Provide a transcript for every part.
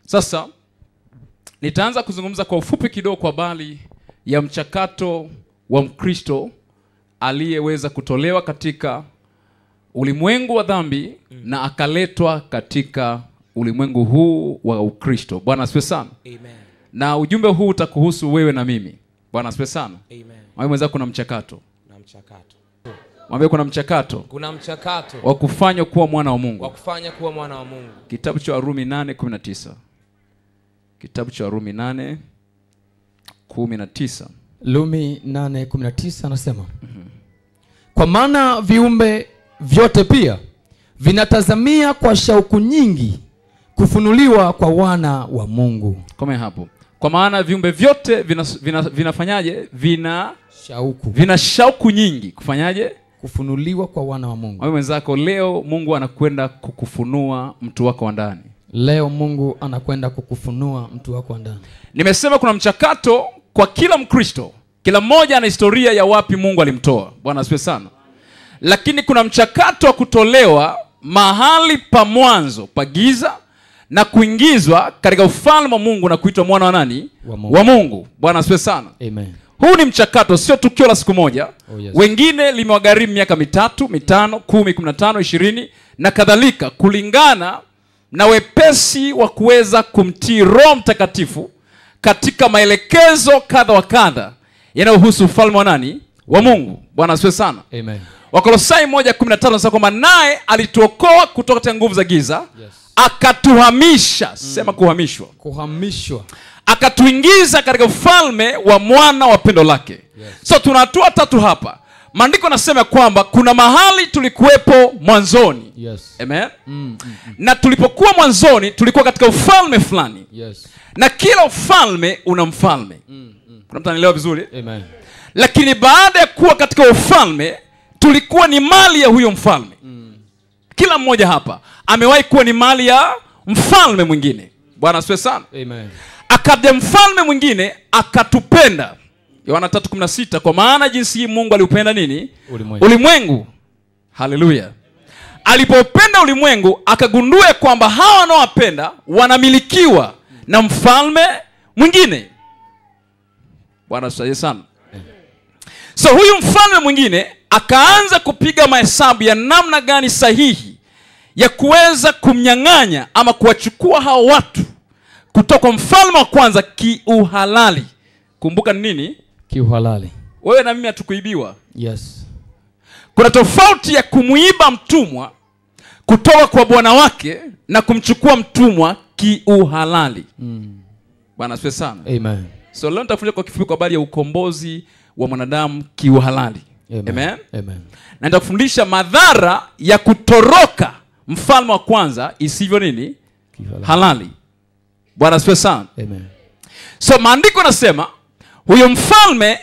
Sasa nitaanza kuzungumza kwa ufupi kidogo kwa habari ya mchakato wa Mkristo aliyeweza kutolewa katika ulimwengu wa dhambi na akaletwa katika ulimwengu huu wa Ukristo. Bwana asifiwe sana. Amen. Na ujumbe huu utakuhusu wewe na mimi. Bwana asifiwe sana. Amen. Mwambie mwenzako kuna mchakato. Na mchakato. Mwambie kuna mchakato. Kuna mchakato wa kufanywa kuwa mwana wa Mungu. Wa kufanya kuwa mwana wa Mungu. Kitabu cha Warumi 8:19. Kitabu cha Warumi 8:19. Warumi 8:19 anasema, kwa maana viumbe vyote pia vinatazamia kwa shauku nyingi kufunuliwa kwa wana wa Mungu. Kome hapo. Kwa maana viumbe vyote vinafanyaje? Vina shauku nyingi kufanyaje? Kufunuliwa kwa wana wa Mungu. Wewe mwenzako, leo Mungu anakwenda kukufunua mtu wako wa ndani. Leo Mungu anakwenda kukufunua mtu wako wa ndani. Nimesema kuna mchakato kwa kila Mkristo. Kila mmoja ana historia ya wapi Mungu alimtoa. Bwana asifiwe sana. Lakini kuna mchakato wa kutolewa mahali pa mwanzo pa giza na kuingizwa katika ufalme wa Mungu na kuitwa mwana wa nani? Wa Mungu. Bwana asifiwe sana. Amen. Huu ni mchakato, sio tukio la siku moja. Oh, yes. Wengine limewagharimu miaka 3, 5, 10, 15, 20 na kadhalika, kulingana na wepesi wa kuweza kumtii Roho Mtakatifu katika maelekezo kadha wa kadha yanayohusu ufalme wa nani? Wa Mungu. Bwana asifiwe sana. Amen. Wakolosai 1:15 nasema kwamba naye alituokoa kutoka katika nguvu za giza, yes, akatuhamisha, sema kuhamishwa, akatuingiza katika ufalme wa mwana wa pendo lake. Yes. So tuna hatua 3 hapa. Maandiko nasema kwamba kuna mahali tulikuwepo mwanzoni. Yes. Amen. Na tulipokuwa mwanzoni tulikuwa katika ufalme fulani. Yes. Na kila ufalme una mfalme. Kuna mtu anaelewa vizuri? Amen. Lakini baada ya kuwa katika ufalme tulikuwa ni mali ya huyo mfalme. Kila mmoja hapa amewahi kuwa ni mali ya mfalme mwingine. Bwana asifiwe sana. Amen. Akaja mfalme mwingine akatupenda. Yohana 3:16, kwa maana jinsi hii Mungu aliupenda nini? Ulimwengu. Haleluya. Alipopenda ulimwengu akagundua kwamba hawa wanaowapenda wanamilikiwa na mfalme mwingine. Bwana asifiwe sana. So huyu mfalme mwingine akaanza kupiga mahesabu ya namna gani sahihi ya kuweza kumnyang'anya ama kuwachukua hao watu kutoka kwa mfalme wa kwanza kiuhalali. Kumbuka ni nini? Kiuhalali. Wewe na mimi hatukuibiwa. Yes. Kuna tofauti ya kumuiba mtumwa kutoka kwa bwana wake na kumchukua mtumwa kiuhalali. Bwana asifiwe sana. Amen. So leo nitafundisha kwa kifupi kwa habari ya ukombozi wa mwanadamu kiuhalali. Amen. Amen. Amen. Na nitakufundisha madhara ya kutoroka mfalme wa kwanza isivyo nini? Halali. Bwana asifiwe sana. Amen. So maandiko nasema huyo mfalme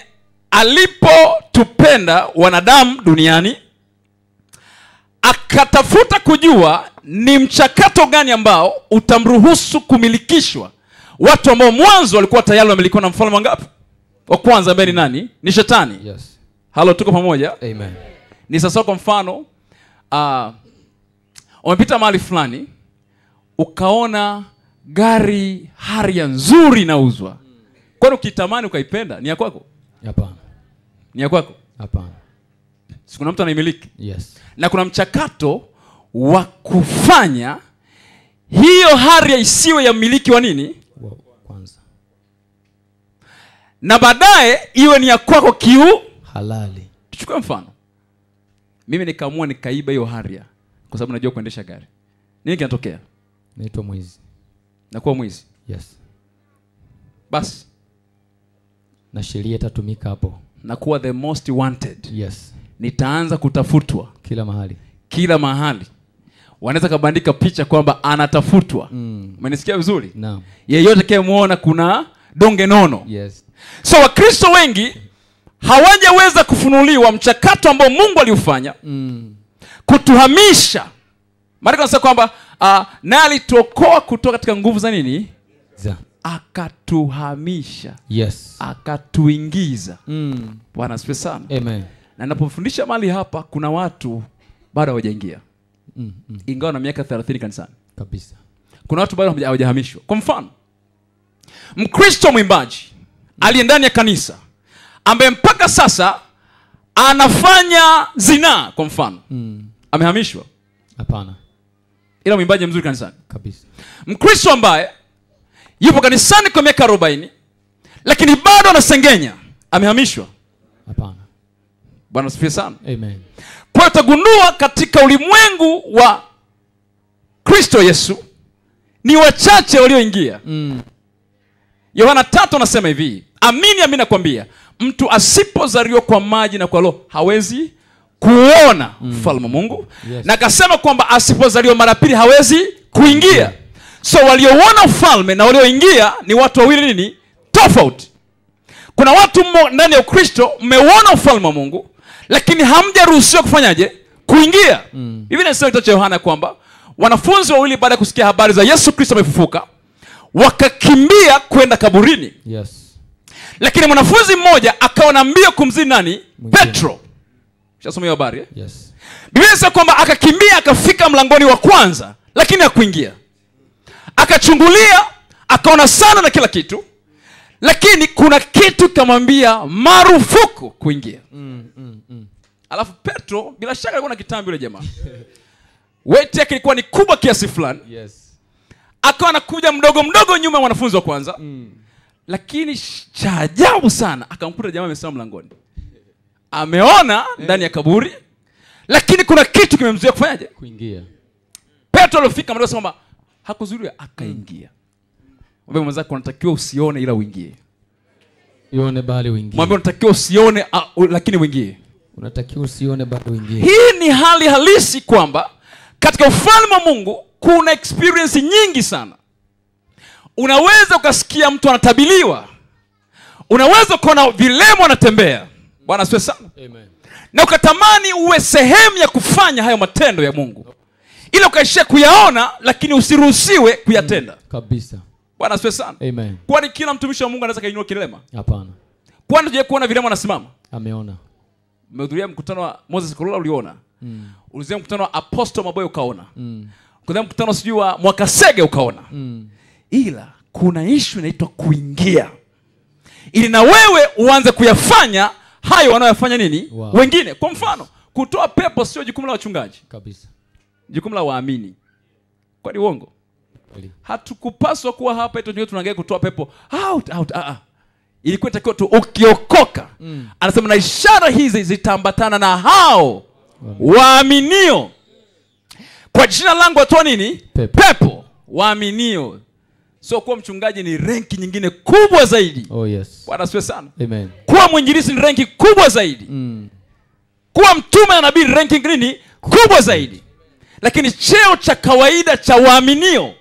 alipotupenda wanadamu duniani akatafuta kujua ni mchakato gani ambao utamruhusu kumilikishwa watu ambao mwanzo walikuwa tayari wamilikiwa na mfalme wangapi? Wa kwanza ambaye ni nani? Ni Shetani. Yes. Halo, tuko pamoja? Amen. Ni sasa kwa mfano umepita mahali fulani ukaona gari Harrier nzuri inauzwa. Kwani ukitamani ukaipenda ni ya kwako? Hapana. Ni ya kwako? Hapana. Si kuna mtu anaimiliki? Yes. Na kuna mchakato wa kufanya hiyo Harrier isiwe ya mmiliki wa nini? Kwanza. Na baadaye iwe ni ya kwako halali. Tuchukue mfano. Mimi nikaamua nikaiba hiyo Harrier kwa sababu najua kuendesha gari. Nini kinatokea? Naitwa mwizi. Nakuwa mwizi. Yes. Basi na sheria itatumika hapo. Nakuwa the most wanted. Yes. Nitaanza kutafutwa kila mahali. Wanaweza kabandika picha kwamba anatafutwa. Umenisikia vizuri? Naam. Yeyote kimuona kuna donge nono. Yes. So Wakristo wengi hawajaweza kufunuliwa mchakato ambao Mungu aliufanya kutuhamisha. Maana tunasema kwamba naye alituokoa kutoka katika nguvu za nini? Akatuhamisha. Yes. Akatuingiza. Bwana asifiwe sana. Amen. Na ninapofundisha mali hapa kuna watu bado hawajaingia. Ingawa na miaka 30 kanisani. Kabisa. kuna watu bado hawajahamishwa. Kwa mfano, Mkristo mwimbaji aliye ndani ya kanisa ambaye mpaka sasa anafanya zinaa kwa mfano, amehamishwa? Hapana. Ila mwimbaji mzuri kanisani Kabisa. Mkristo ambaye yupo kanisani kwa miaka 40 lakini bado anasengenya, amehamishwa? Hapana. Bwana asifiwe sana. Amen. Kwa utagundua katika ulimwengu wa Kristo Yesu ni wachache walioingia. Yohana 3 anasema hivi, amini amini nakwambia, mtu asipozaliwa kwa maji na kwa roho hawezi kuona ufalme wa Mungu. Yes. Na akasema kwamba asipozaliwa mara pili hawezi kuingia. So walioona ufalme na walioingia ni watu wawili nini? Tofauti. Kuna watu ndani ya Ukristo mmeuona ufalme wa Mungu lakini hamjaruhusiwa kufanyaje? Kuingia. Hivi nasema kitabu cha Yohana kwamba wanafunzi wawili baada ya kusikia habari za Yesu Kristo amefufuka wakakimbia kwenda kaburini. Yes. Lakini mwanafunzi mmoja akawa na mbio kumzidi nani? Petro. Ushasoma hiyo habari? Yes. Biblia inasema kwamba akakimbia akafika mlangoni wa kwanza lakini hakuingia. Akachungulia, akaona sana na kila kitu, lakini kuna kitu kamwambia marufuku kuingia. Alafu Petro bila shaka alikuwa na kitambi yule jamaa. Weight yake ilikuwa ni kubwa kiasi fulani. Yes. Akawa anakuja mdogo mdogo nyuma ya mwanafunzi wa kwanza. Lakini cha ajabu sana akamkuta jamaa amesimama mlangoni. Ameona ndani ya kaburi, lakini kuna kitu kimemzuia kufanyaje? Kuingia. Petro alifika mdogo sema hakuzuia, akaingia. Mwambie mwenzako unatakiwa usione ila uingie. Ione bali uingie. Mwambie unatakiwa usione lakini uingie. Unatakiwa usione bali uingie. Hii ni hali halisi kwamba katika ufalme wa Mungu kuna experience nyingi sana. Unaweza ukasikia mtu anatabiliwa. Unaweza kuona vilema anatembea. Bwana asifiwe sana. Amen. Na ukatamani uwe sehemu ya kufanya hayo matendo ya Mungu. Ila ukaishia kuyaona lakini usiruhusiwe kuyatenda. Kabisa. Bwana asifiwe sana. Amen. Kwani kila mtumishi wa Mungu anaweza kainua kilema? Hapana. Kwani je, kuona vilema anasimama? Ameona. Umehudhuria mkutano wa Moses Kulola uliona? Ulizia mkutano wa Apostle Maboyo ukaona? Kuna mkutano sijui wa Mwakasege ukaona? Ila kuna issue inaitwa kuingia. Ili na wewe uanze kuyafanya hayo wanayofanya nini? Wow. Wengine. Kwa mfano, kutoa pepo sio jukumu la wachungaji. Kabisa. Jukumu la waamini. Kwani uongo? Hatukupaswa kuwa hapa eti tunaangalia kutoa pepo out. Ilikuwa itakiwa tu ukiokoka. Anasema na ishara hizi zitaambatana na hao waaminio. Kwa jina langu watoa nini? Pepo. Waaminio. So kuwa mchungaji ni renki nyingine kubwa zaidi. Oh yes. Bwana asifiwe sana. Amen. Kuwa mwinjilisti ni renki kubwa zaidi. Kuwa mtume na nabii ni renki nini? Kubwa zaidi. Lakini cheo cha kawaida cha waaminio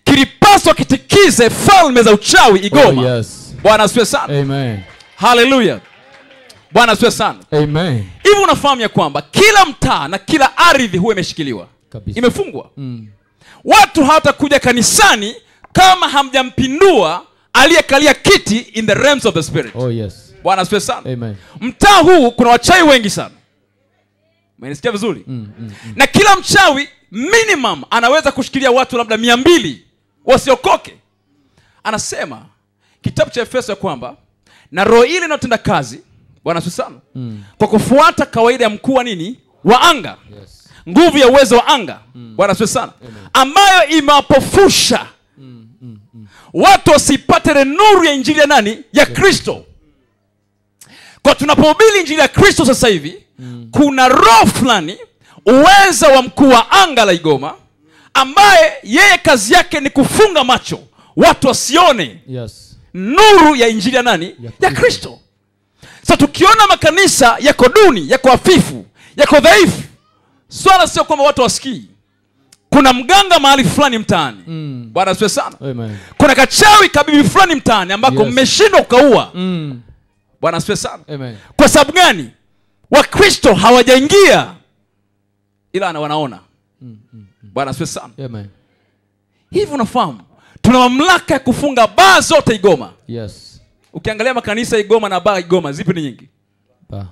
kilipaswa kitikize falme za uchawi Igoma. Oh yes. Bwana asifiwe sana. Amen. Hallelujah. Bwana asifiwe sana. Amen. Hivi unafahamu ya kwamba kila mtaa na kila ardhi huwa imeshikiliwa. Kabisa. Imefungwa. Watu hawatakuja kanisani kama hamjampindua aliyekalia kiti in the realms of the spirit. Oh yes. Bwana asifiwe sana. Amen. Mtaa huu kuna wachawi wengi sana. Umenisikia vizuri? Na kila mchawi minimum anaweza kushikilia watu labda 200 wasiokoke. Anasema kitabu cha Efeso ya kwamba na roho ile inayotenda kazi, Bwana asifiwe sana, kwa kufuata kawaida ya mkuu wa nini? Wa anga. Yes. Nguvu ya uwezo wa anga. Bwana asifiwe sana. Ambayo imewapofusha watu wasipate ile nuru ya injili ya nani? Ya Kristo. Kwa tunapohubiri injili ya Kristo sasa hivi, kuna roho fulani, uwezo wa mkuu wa anga la Igoma, ambaye yeye kazi yake ni kufunga macho watu wasione nuru ya injili ya nani? Ya Kristo. Sasa tukiona makanisa yako duni, yako hafifu, yako dhaifu, swala sio kwamba watu wasikii. Kuna mganga mahali fulani mtaani. Bwana asifiwe sana. Amen. Kuna kachawi kabibi fulani mtaani ambako mmeshindwa kukaua. Bwana asifiwe sana. Amen. Kwa sababu gani? Wakristo hawajaingia ila wanaona. Bwana asifiwe sana. Amen. Hivi unafahamu tuna mamlaka ya kufunga baa zote Igoma. Yes. Ukiangalia makanisa Igoma na baa Igoma zipi ni nyingi? Baa.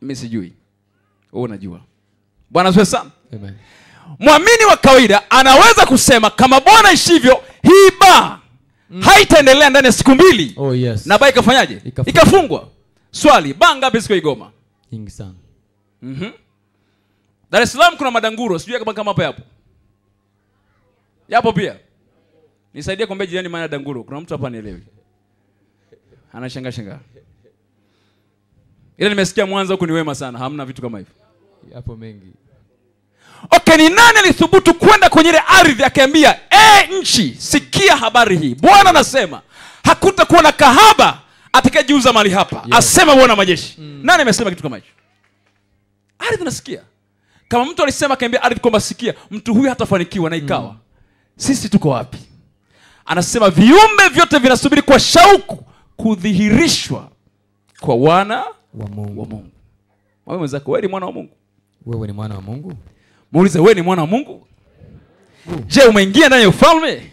Mimi sijui. Wewe unajua. Bwana asifiwe sana. Amen. Mwamini wa kawaida anaweza kusema kama Bwana ishivyo, hii baa haitaendelea ndani ya siku 2. Oh yes. Na baa ikafanyaje? Ikafungwa. Swali, baa ngapi siku Igoma? Nyingi sana. Dar es Salaam kuna madanguro, sijui kama hapa yapo. Yapo pia. Nisaidie kuambia jirani maana danguro. Kuna mtu hapa anielewi. Anashangaa. Ile nimesikia Mwanza huko ni wema sana, hamna vitu kama hivyo. Yapo mengi. Okay, ni nani alithubutu kwenda kwenye ile ardhi akaambia, nchi, sikia habari hii. Bwana anasema, hakutakuwa na kahaba atakayejiuza mali hapa. Yes. Asema Bwana majeshi. Nani amesema kitu kama hicho? Ardhi nasikia. Kama mtu alisema akaambia ardhi kwamba sikia, mtu huyu hatafanikiwa na ikawa. Sisi tuko wapi? Anasema viumbe vyote vinasubiri kwa shauku kudhihirishwa kwa wana wa Mungu. Wewe mwenzako, wewe ni mwana wa Mungu? Wewe ni mwana wa Mungu? Muulize, wewe ni mwana wa Mungu? Je, umeingia ndani ya ufalme?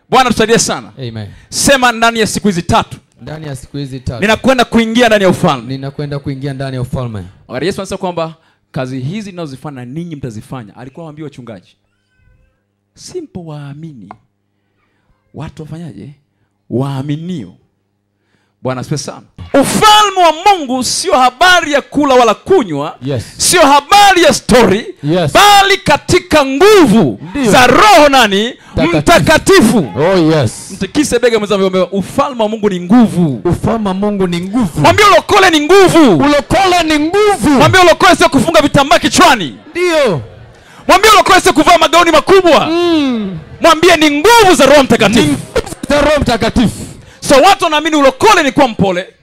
Bwana tusaidie sana. Amen. Sema ndani ya siku hizi 3. Ndani ya siku hizi 3. Ninakwenda kuingia ndani ya ufalme. Ninakwenda kuingia ndani ya ufalme. Wakati Yesu anasema kwamba kazi hizi ninazozifanya ninyi mtazifanya, alikuwa anawaambia wachungaji. Simple waamini. Watu wafanyaje? Waaminio. Bwana asifiwe sana. Ufalme wa Mungu sio habari ya kula wala kunywa. Yes. Sio habari ya story. Yes. Bali katika nguvu za Roho nani? Mtakatifu. Oh yes. Mtikise bega mwenzangu, ufalme wa Mungu ni nguvu. Ufalme wa Mungu ni nguvu. Mwambie ulokole ni nguvu. Ulokole ni nguvu. Mwambie ulokole sio kufunga vitambaa kichwani. Ndio. Mwambie ulokole sio kuvaa magauni makubwa. Mwambie ni nguvu za Roho Mtakatifu. Ni za Roho Mtakatifu. So watu wanaamini ulokole ni kuwa mpole.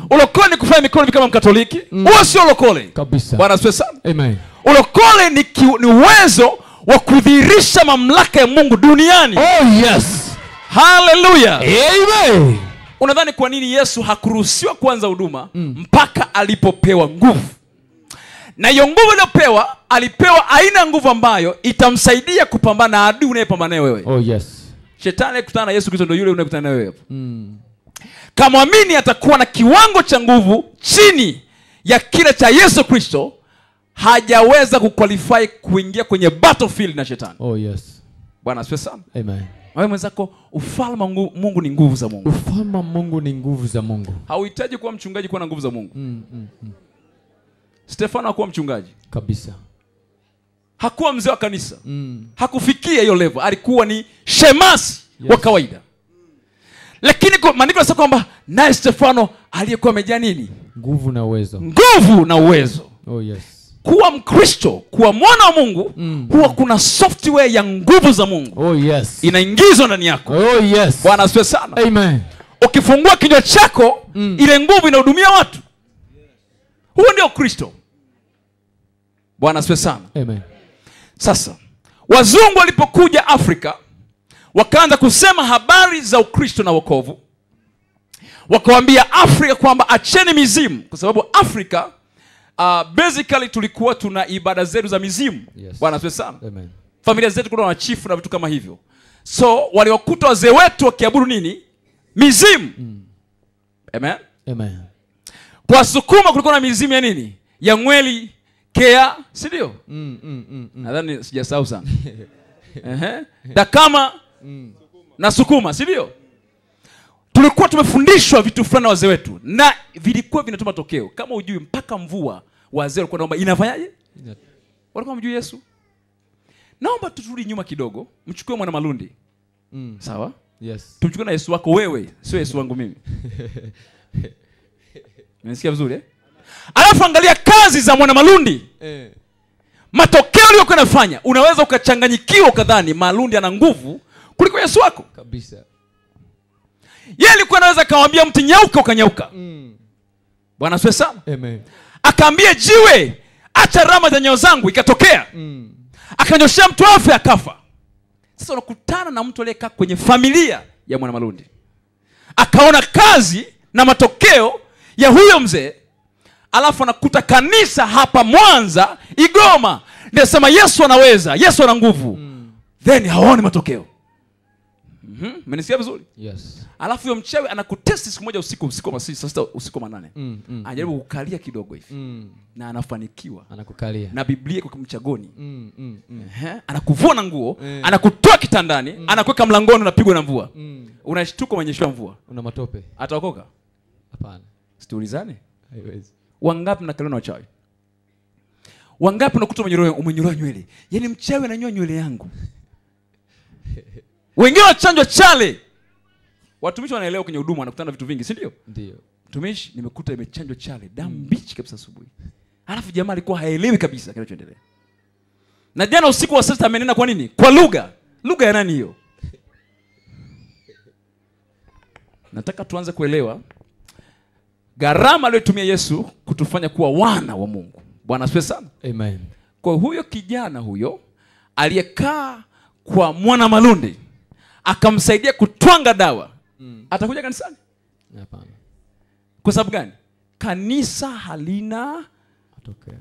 Ulokole ni kufanya mikono kama Mkatoliki. Huo sio ulokole. Kabisa. Bwana asifiwe sana. Amen. Ulokole ni uwezo wa kudhihirisha mamlaka ya Mungu duniani. Oh yes. Hallelujah. Amen. Unadhani kwa nini Yesu hakuruhusiwa kuanza huduma mpaka alipopewa nguvu? Na hiyo nguvu aliyopewa, alipewa aina ya nguvu ambayo itamsaidia kupambana na adui unayepambana naye wewe. Oh yes. Shetani akutana na Yesu Kristo ndio yule unayekutana naye wewe. Kama amini atakuwa na kiwango cha nguvu chini ya kile cha Yesu Kristo, hajaweza kuqualify kuingia kwenye battlefield na shetani. Oh yes. Bwana asifiwe sana. Amen. Wewe mwenzako, ufalme wa Mungu ni nguvu za Mungu. Ufalme wa Mungu ni nguvu za Mungu. Hauhitaji kuwa mchungaji kuwa na nguvu za Mungu. Stefano hakuwa mchungaji. Kabisa. Hakuwa mzee wa kanisa. Hakufikia hiyo level. Alikuwa ni shemasi wa kawaida. Lakini maandiko yanasema kwamba naye Stefano aliyekuwa amejaa nini? Nguvu na uwezo. Nguvu na uwezo. Oh yes. Kuwa Mkristo, kuwa mwana wa Mungu, huwa kuna software ya nguvu za Mungu. Oh yes. Inaingizwa ndani yako. Oh yes. Bwana asifiwe sana. Amen. Ukifungua kinywa chako, ile nguvu inahudumia watu. Huo ndio Kristo. Bwana asifiwe sana. Amen. Sasa, wazungu walipokuja Afrika, wakaanza kusema habari za Ukristo na wokovu. Wakawaambia Afrika kwamba acheni mizimu, kwa sababu Afrika basically tulikuwa tuna ibada zetu za mizimu. Yes. Bwana asifiwe sana. Amen. Familia zetu kuna na chifu na vitu kama hivyo. So waliwakuta wazee wetu wakiabudu nini? Mizimu. Amen. Amen. Kwa Sukuma kulikuwa na mizimu ya nini? Ya Ngweli, Kea, si ndio? Nadhani sijasahau sana. Dakama na Sukuma, si ndio? Tulikuwa tumefundishwa vitu fulani na wazee wetu na vilikuwa vinatoa matokeo. Kama hujui, mpaka mvua wazee walikuwa naomba inafanyaje? Walikuwa mjui Yesu. Naomba turudi nyuma kidogo, mchukue mwana Malundi. Sawa? Yes. Tumchukue na Yesu wako wewe, sio Yesu wangu mimi. Unasikia vizuri eh? Alafu angalia kazi za mwana Malundi. Matokeo aliyokuwa anafanya, unaweza ukachanganyikiwa ukadhani Malundi ana nguvu kuliko Yesu wako. Kabisa. Yeye alikuwa anaweza kawaambia mti nyauka ukanyauka. Bwana asifiwe sana. Amen. Akaambia jiwe, acha rama za nyayo zangu, ikatokea. Akanyoshia mtu afe akafa. Sasa unakutana na mtu aliyekaa kwenye familia ya mwana Malundi. Akaona kazi na matokeo ya huyo mzee. Alafu anakuta kanisa hapa Mwanza, Igoma, ndio sema Yesu anaweza, Yesu ana nguvu. Then haoni matokeo. Mmenisikia vizuri? Yes. Alafu huyo mchawi anakutesti siku moja usiku wa sasa usiku wa 8. Anajaribu kukalia kidogo hivi. Na anafanikiwa. Anakukalia. Na Biblia iko mchagoni. Anakuvuna nguo, anakutoa kitandani, anakuweka mlangoni, unapigwa na mvua. Unashtuka umenyeshwa mvua. Una matope. Ataokoka? Hapana. Siulizane? Haiwezi. Wangapi mnakaliwa na wachawi? Wangapi unakuta umenyolewa nywele? Yaani mchawi ananyoa nywele yangu. Wengine wachanjwa chale. Watumishi wanaelewa kwenye huduma, wanakutana na vitu vingi, si ndio? Ndio. Mtumishi nimekuta imechanjwa chale, damu mbichi kabisa asubuhi. Alafu jamaa alikuwa haelewi kabisa kinachoendelea. Na jana usiku wa 6 amenena kwa nini? Kwa lugha. Lugha ya nani hiyo? Nataka tuanze kuelewa gharama aliyotumia Yesu kutufanya kuwa wana wa Mungu. Bwana asifiwe sana. Amen. Kwa huyo kijana huyo aliyekaa kwa mwana Malunde akamsaidia kutwanga dawa. Atakuja kanisani? Hapana. Kwa sababu gani? Kanisa halina matokeo.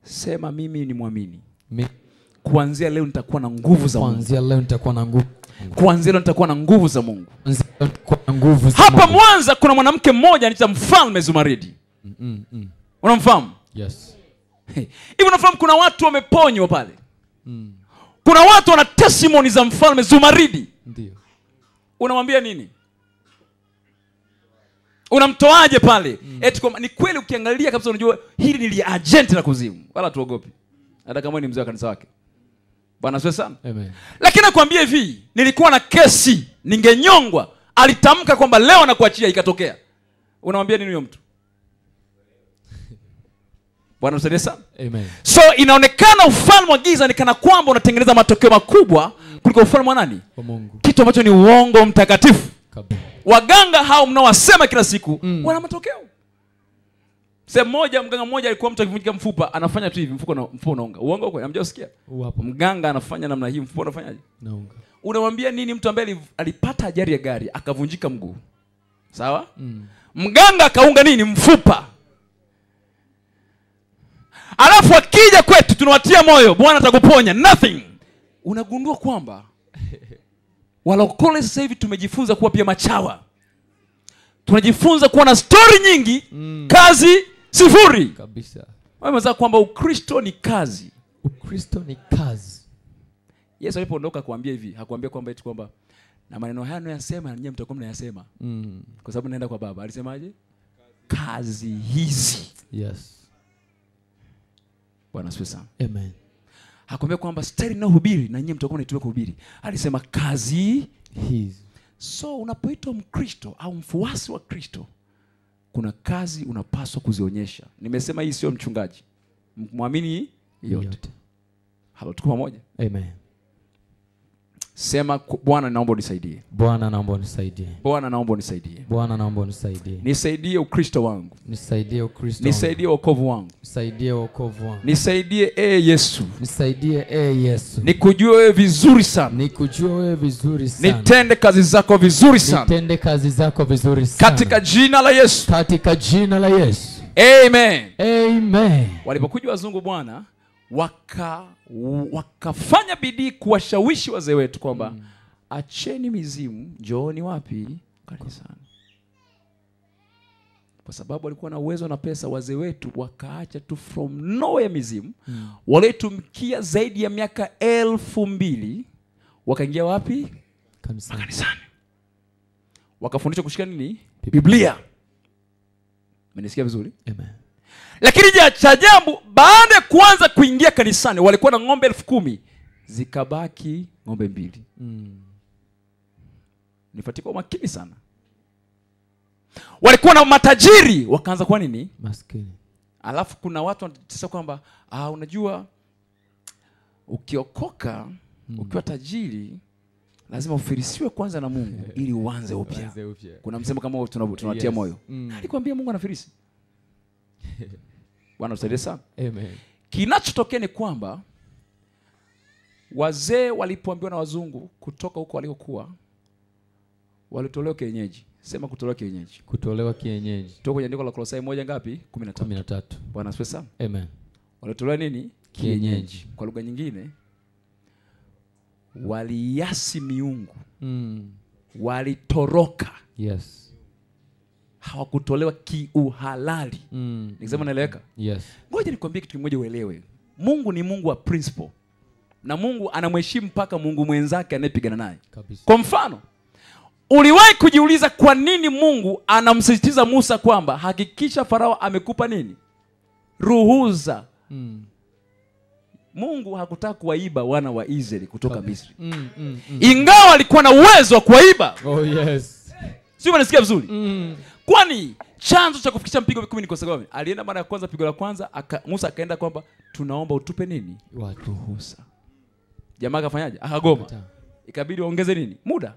Sema mimi ni muamini. Kuanzia leo nitakuwa na nguvu za Mungu. Kuanzia leo nitakuwa na nguvu. Kuanzia leo nitakuwa na nguvu za Mungu. Nguvu za hapa Mungu. Mwanza kuna mwanamke mmoja anaitwa Mfalme Zumaridi. Unamfahamu? Yes. Hivi unafahamu kuna watu wameponywa pale? Kuna watu wana testimony za Mfalme Zumaridi. Ndio. Unamwambia nini? Unamtoaje pale? Eti kwa ni kweli ukiangalia kabisa unajua hili ni agent la kuzimu. Wala tuogopi. Hata kama ni mzee wa kanisa wake. Bwana asifiwe sana. Amen. Lakini nakwambia hivi, nilikuwa na kesi, ningenyongwa. Alitamka kwamba leo anakuachia, ikatokea. Unamwambia nini huyo mtu? Bwana msaidie sana. Amen. So inaonekana ufalme wa giza ni kana kwamba unatengeneza matokeo makubwa kuliko ufalme wa nani? Wa Mungu. Kitu ambacho ni uongo mtakatifu. Kabisa. Waganga hao mnaowasema kila siku wana matokeo. Sehemu moja mganga mmoja alikuwa mtu akivunjika mfupa, anafanya tu hivi mfupa unaonga. Uongo kweli? Hamjao sikia? Uwapo. Mganga anafanya namna hii, mfupa unafanyaje? Naonga. Unamwambia nini mtu ambaye alipata ajali ya gari akavunjika mguu? Sawa? Mganga akaunga nini? Mfupa. Alafu akija kwetu tunawatia moyo, Bwana atakuponya. Nothing. Unagundua kwamba walokole sasa hivi tumejifunza kuwa pia machawa. Tunajifunza kuwa na story nyingi, kazi sifuri. Kabisa. Wamesema kwamba Ukristo ni kazi. Ukristo ni kazi. Yesu alipoondoka kuambia hivi, hakuambia kwamba eti kwamba na maneno haya nayasema na nyinyi mtakuwa mnayasema. Kwa sababu naenda kwa Baba. Alisemaje? Kazi hizi. Yes. Bwana asifiwe sana. Amen. Hakuambia kwamba stari na hubiri na nyinyi mtakuwa mnaitumia kuhubiri. Alisema kazi hizi. So unapoitwa Mkristo au mfuasi wa Kristo, kuna kazi unapaswa kuzionyesha. Nimesema hii sio mchungaji. Muamini yote. Halo, tuko pamoja? Amen. Sema Bwana naomba unisaidie. Bwana naomba unisaidie. Bwana naomba unisaidie. Bwana naomba unisaidie. Nisaidie Ukristo wangu. Nisaidie Ukristo. Nisaidie wokovu wangu. Nisaidie wokovu wangu. Nisaidie Yesu. Nisaidie Yesu. Nikujue wewe vizuri sana. Nikujue wewe vizuri sana. Nitende kazi zako vizuri sana. Nitende kazi zako vizuri sana. Katika jina la Yesu. Katika jina la Yesu. Amen. Amen. Walipokuja wazungu Bwana wakafanya bidii kuwashawishi wazee wetu kwamba acheni mizimu, njooni wapi? Kanisani. Kwa sababu walikuwa na uwezo na pesa, wazee wetu wakaacha tu from nowhere mizimu. Walitumikia zaidi ya miaka 2000, wakaingia wapi? Kanisani. Wakafundishwa kushika nini? Biblia. Mmenisikia vizuri? Amen. Lakini cha ajabu, baada ya kuanza kuingia kanisani walikuwa na ng'ombe 10,000, zikabaki ng'ombe 2. Nifuatie kwa makini sana. Walikuwa na matajiri, wakaanza kuwa nini? Maskini. Alafu kuna watu wanasema kwamba unajua ukiokoka, ukiwa tajiri lazima ufirisiwe kwanza na Mungu ili uanze upya. Kuna msemo kama tunawatia moyo. Alikwambia Mungu anafirisi? Bwana usaidie sana. Amen. Kinachotokea ni kwamba wazee walipoambiwa na wazungu kutoka huko walikokuwa, walitolewa kienyeji. Sema kutolewa kienyeji. Kutolewa kienyeji. Toka kwenye andiko la Kolosai 1 ngapi? 13. Bwana asifiwe sana. Amen. Walitolewa nini? Kienyeji. Kwa lugha nyingine, waliasi miungu Walitoroka. Yes. Hawakutolewa kiuhalali. Nikisema naeleweka? Yes. Ngoja nikwambie kitu kimoja uelewe. Mungu ni Mungu wa principle. Na Mungu anamheshimu mpaka Mungu mwenzake anayepigana naye. Kwa mfano, uliwahi kujiuliza kwa nini Mungu anamsisitiza Musa kwamba hakikisha Farao amekupa nini? Ruhusa. Mungu hakutaka kuwaiba wana wa Israeli kutoka Misri. Ingawa alikuwa na uwezo wa kuwaiba. Oh yes. Sio, unasikia vizuri? Kwani chanzo cha kufikisha mpigo 10 ni kosa gani? Alienda mara ya kwanza, pigo la kwanza, Musa akaenda kwamba tunaomba utupe nini? Ruhusa. Jamaa akafanyaje? Akagoma. Ikabidi waongeze nini? Muda.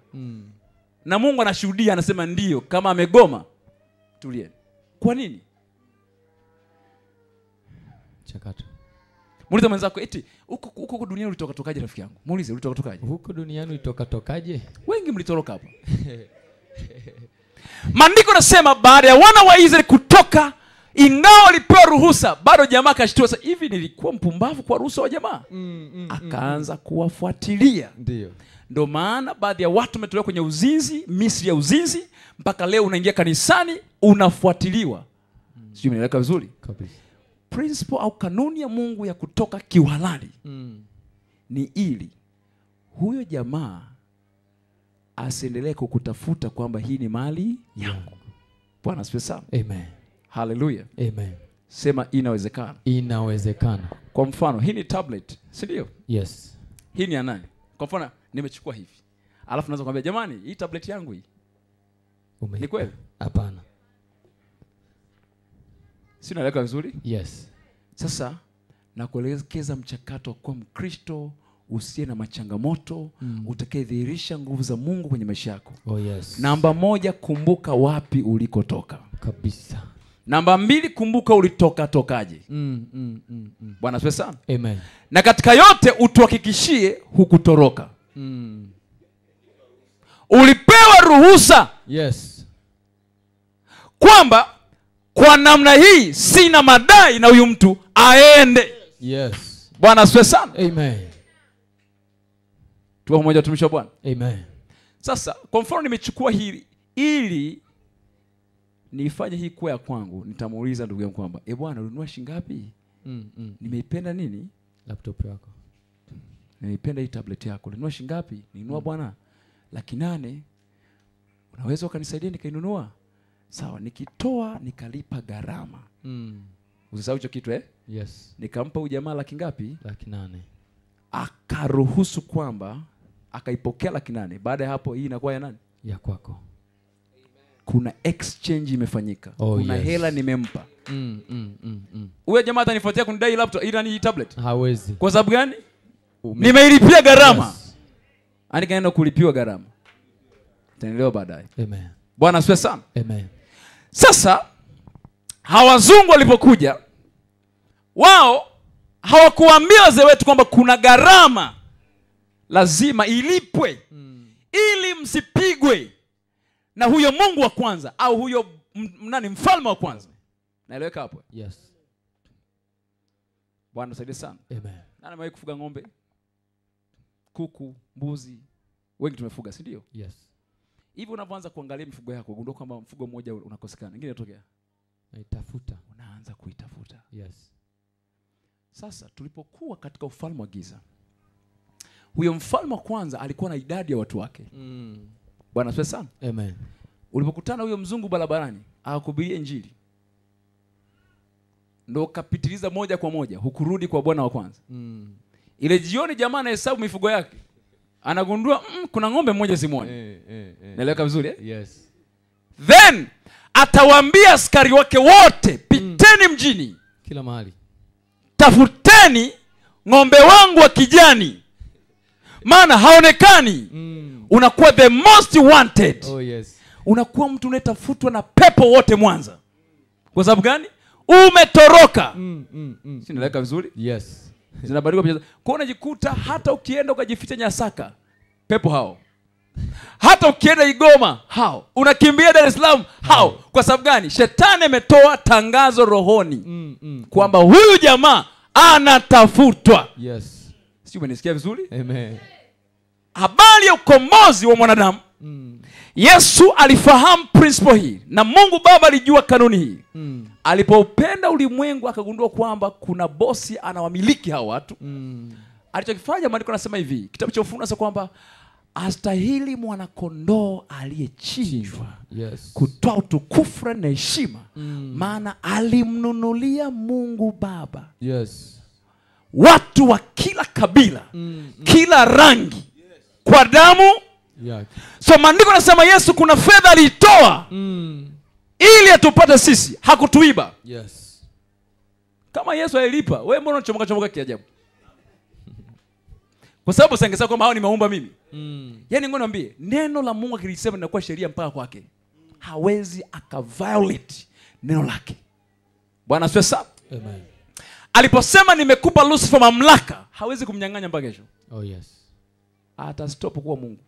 Na Mungu anashuhudia, anasema ndio, kama amegoma tulieni. Kwa nini? Chakato. Muulize mwenzako, eti huko duniani ulitoka tokaje rafiki yangu? Muulize, ulitoka tokaje? Huko duniani ulitoka tokaje? Wengi mlitoroka hapa. Maandiko nasema baada ya wana wa Israeli kutoka, ingawa walipewa ruhusa, bado jamaa akashtua, sasa hivi nilikuwa mpumbavu kwa ruhusa wa jamaa. Akaanza kuwafuatilia. Ndio maana baadhi ya watu wametolewa kwenye uzinzi, Misri ya uzinzi, mpaka leo unaingia kanisani unafuatiliwa. Sio, umeeleweka vizuri? Kabisa. Principle au kanuni ya Mungu ya kutoka kiuhalali ni ili huyo jamaa asiendelee kukutafuta kwamba hii ni mali yangu. Bwana asifiwe sana. Amen. Hallelujah. Amen. Sema inawezekana. Inawezekana. Kwa mfano, hii ni tablet, si ndio? Yes. Hii ni ya nani? Kwa mfano, nimechukua hivi. Alafu naweza kumwambia jamani, hii tablet yangu hii. Ni kweli? Hapana. Si unaeleweka vizuri? Yes. Sasa nakuelekeza mchakato kwa Mkristo usiye na machangamoto, utakayedhihirisha nguvu za Mungu kwenye maisha yako. Oh yes. Namba 1, kumbuka wapi ulikotoka. Kabisa. Namba 2, kumbuka ulitoka tokaje. Bwana asifiwe sana. Amen. Na katika yote utuhakikishie hukutoroka. Ulipewa ruhusa. Yes. Kwamba kwa namna hii sina madai na huyu mtu aende. Yes. Bwana asifiwe sana. Amen. Tuwe pamoja tumisha Bwana. Amen. Sasa kwa mfano nimechukua hili ili nifanye hii kwa ya kwangu, nitamuuliza ndugu yangu kwamba bwana ulinunua shilingi ngapi? Nimeipenda nini? Laptop yako. Nimeipenda hii tablet yako. Ulinunua shilingi ngapi? Ninunua bwana 800,000. Unaweza ukanisaidia nikainunua? Sawa, nikitoa nikalipa gharama. Usisahau hicho kitu Yes. Nikampa huyu jamaa laki ngapi? 800,000. Akaruhusu kwamba akaipokea 800,000. Baada ya hapo hii inakuwa ya nani? Ya kwako. Kuna exchange imefanyika. Kuna yes. hela nimempa. Huyo jamaa atanifuatia kunidai laptop ila ni tablet. Hawezi. Kwa sababu gani? Nimeilipia gharama. Yes. Kaenda kulipiwa gharama. Tutaelewa baadaye. Amen. Bwana asifiwe sana. Amen. Sasa hawazungu walipokuja, wao hawakuambia wazee wetu kwamba kuna gharama lazima ilipwe ili msipigwe na huyo Mungu wa kwanza au huyo mfalme wa kwanza. Naeleweka hapo? Yes. Bwana saidie sana. Amen. Nani amewahi kufuga ng'ombe, kuku, mbuzi? Wengi tumefuga, si ndio? Yes. Hivi unapoanza kuangalia mifugo yako, ugundua kwamba mfugo mmoja unakosekana, nyingine inatokea, naitafuta, unaanza kuitafuta. Yes. Sasa tulipokuwa katika ufalme wa giza, huyo mfalme wa kwanza alikuwa na idadi ya watu wake. Bwana asifiwe sana. Amen. Ulipokutana huyo mzungu barabarani akakuhubiria injili, ndio kapitiliza moja kwa moja, hukurudi kwa bwana wa kwanza. Ile jioni jamaa anahesabu mifugo yake, anagundua kuna ng'ombe mmoja simoni. Naeleweka vizuri Yes. Then atawaambia askari wake wote, piteni mjini, kila mahali, tafuteni ng'ombe wangu wa kijani, maana haonekani. Unakuwa the most wanted. Oh yes. Unakuwa mtu unayetafutwa na pepo wote Mwanza. Kwa sababu gani? Umetoroka. Si naeleweka vizuri? Yes. Zinabadilika picha. Kwa unajikuta hata ukienda ukajificha Nyasaka, pepo hao. Hata ukienda Igoma, hao. Unakimbia Dar es Salaam, hao. Kwa sababu gani? Shetani ametoa tangazo rohoni kwamba huyu jamaa anatafutwa. Yes. Si umenisikia vizuri? Amen. habari ya ukombozi wa mwanadamu, Yesu alifahamu principle hii na Mungu Baba alijua kanuni hii. Alipopenda ulimwengu akagundua kwamba kuna bosi anawamiliki hao watu. Alichokifanya, maandiko yanasema hivi, kitabu cha Ufunuo nasema kwamba astahili mwanakondoo aliyechinjwa kutoa utukufu na heshima, maana alimnunulia Mungu Baba watu wa kila kabila, kila rangi, kwa damu. So maandiko yanasema Yesu kuna fedha aliitoa ili atupate sisi, hakutuiba. Kama Yesu alilipa, wewe mbona unachomoka kiajabu? Kwa sababu sangesema kwamba hao nimeumba mimi. Yaani ngoja niambie, neno la Mungu akilisema linakuwa sheria mpaka kwake. Hawezi akaviolate neno lake. Bwana asifiwe sana. Amen. Aliposema nimekupa Lucifer mamlaka, hawezi kumnyang'anya mpaka kesho. Ata stop kuwa Mungu.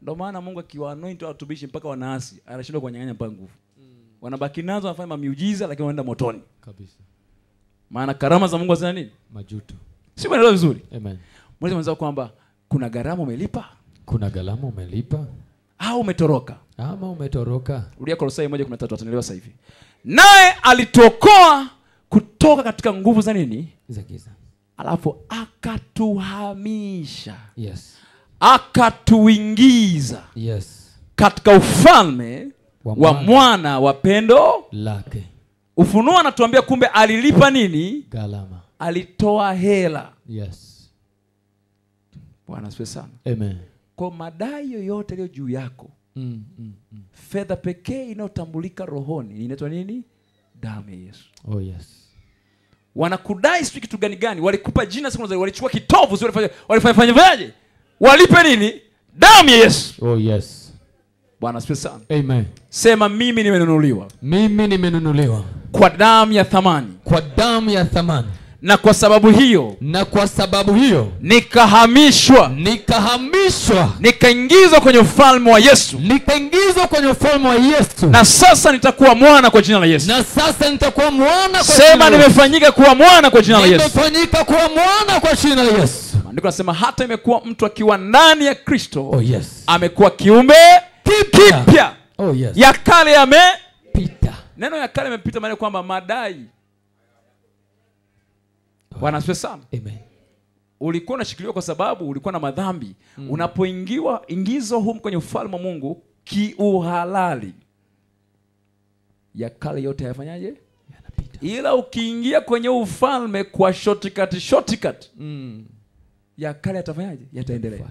Ndio maana Mungu akiwa anoint watumishi mpaka wanaasi, anashindwa kuwanyang'anya mpaka nguvu. Wanabaki nazo, wanafanya miujiza lakini wanaenda motoni. Kabisa. Maana karama za Mungu zina nini? Majuto. Si unaelewa vizuri? Amen. Mwezi mwanzo kwamba kuna gharama umelipa? Kuna gharama umelipa? Au umetoroka? Ama umetoroka. Rudia Kolosai 1:13 atanielewa sasa hivi. Naye alituokoa kutoka katika nguvu za nini? Za giza. Alafu akatuhamisha. Akatuingiza. Katika ufalme wa mwana wa pendo lake. Ufunuo anatuambia kumbe alilipa nini? Gharama. Alitoa hela. Bwana asifiwe sana. Amen. Kwa madai yoyote leo juu yako, fedha pekee inayotambulika rohoni inaitwa nini? Damu ya Yesu. Wanakudai sio kitu gani? Walikupa jina siku nzuri, walichukua kitovu, sio walifanyaje? Walipe nini? Damu ya Yesu. Bwana asifiwe sana. Amen. Sema mimi nimenunuliwa. Mimi nimenunuliwa kwa damu ya thamani. Kwa damu ya thamani. Na kwa sababu hiyo nikahamishwa, nikaingizwa kwenye ufalme wa Yesu, na sasa nitakuwa mwana kwa jina la Yesu. Sema nimefanyika kuwa mwana kwa jina la Yesu. Maandiko yanasema hata imekuwa mtu akiwa ndani ya Kristo, amekuwa kiumbe kipya. Ya kale yamepita. Neno ya kale yamepita maana kwamba madai. Bwana asifiwe sana. Amen. Ulikuwa unashikiliwa kwa sababu ulikuwa na madhambi. Unapoingizwa huko kwenye ufalme wa Mungu kiuhalali, ya kale yote yafanyaje? Yanapita. Ila ukiingia kwenye ufalme kwa shortcut, ya kale yatafanyaje? Yataendelea.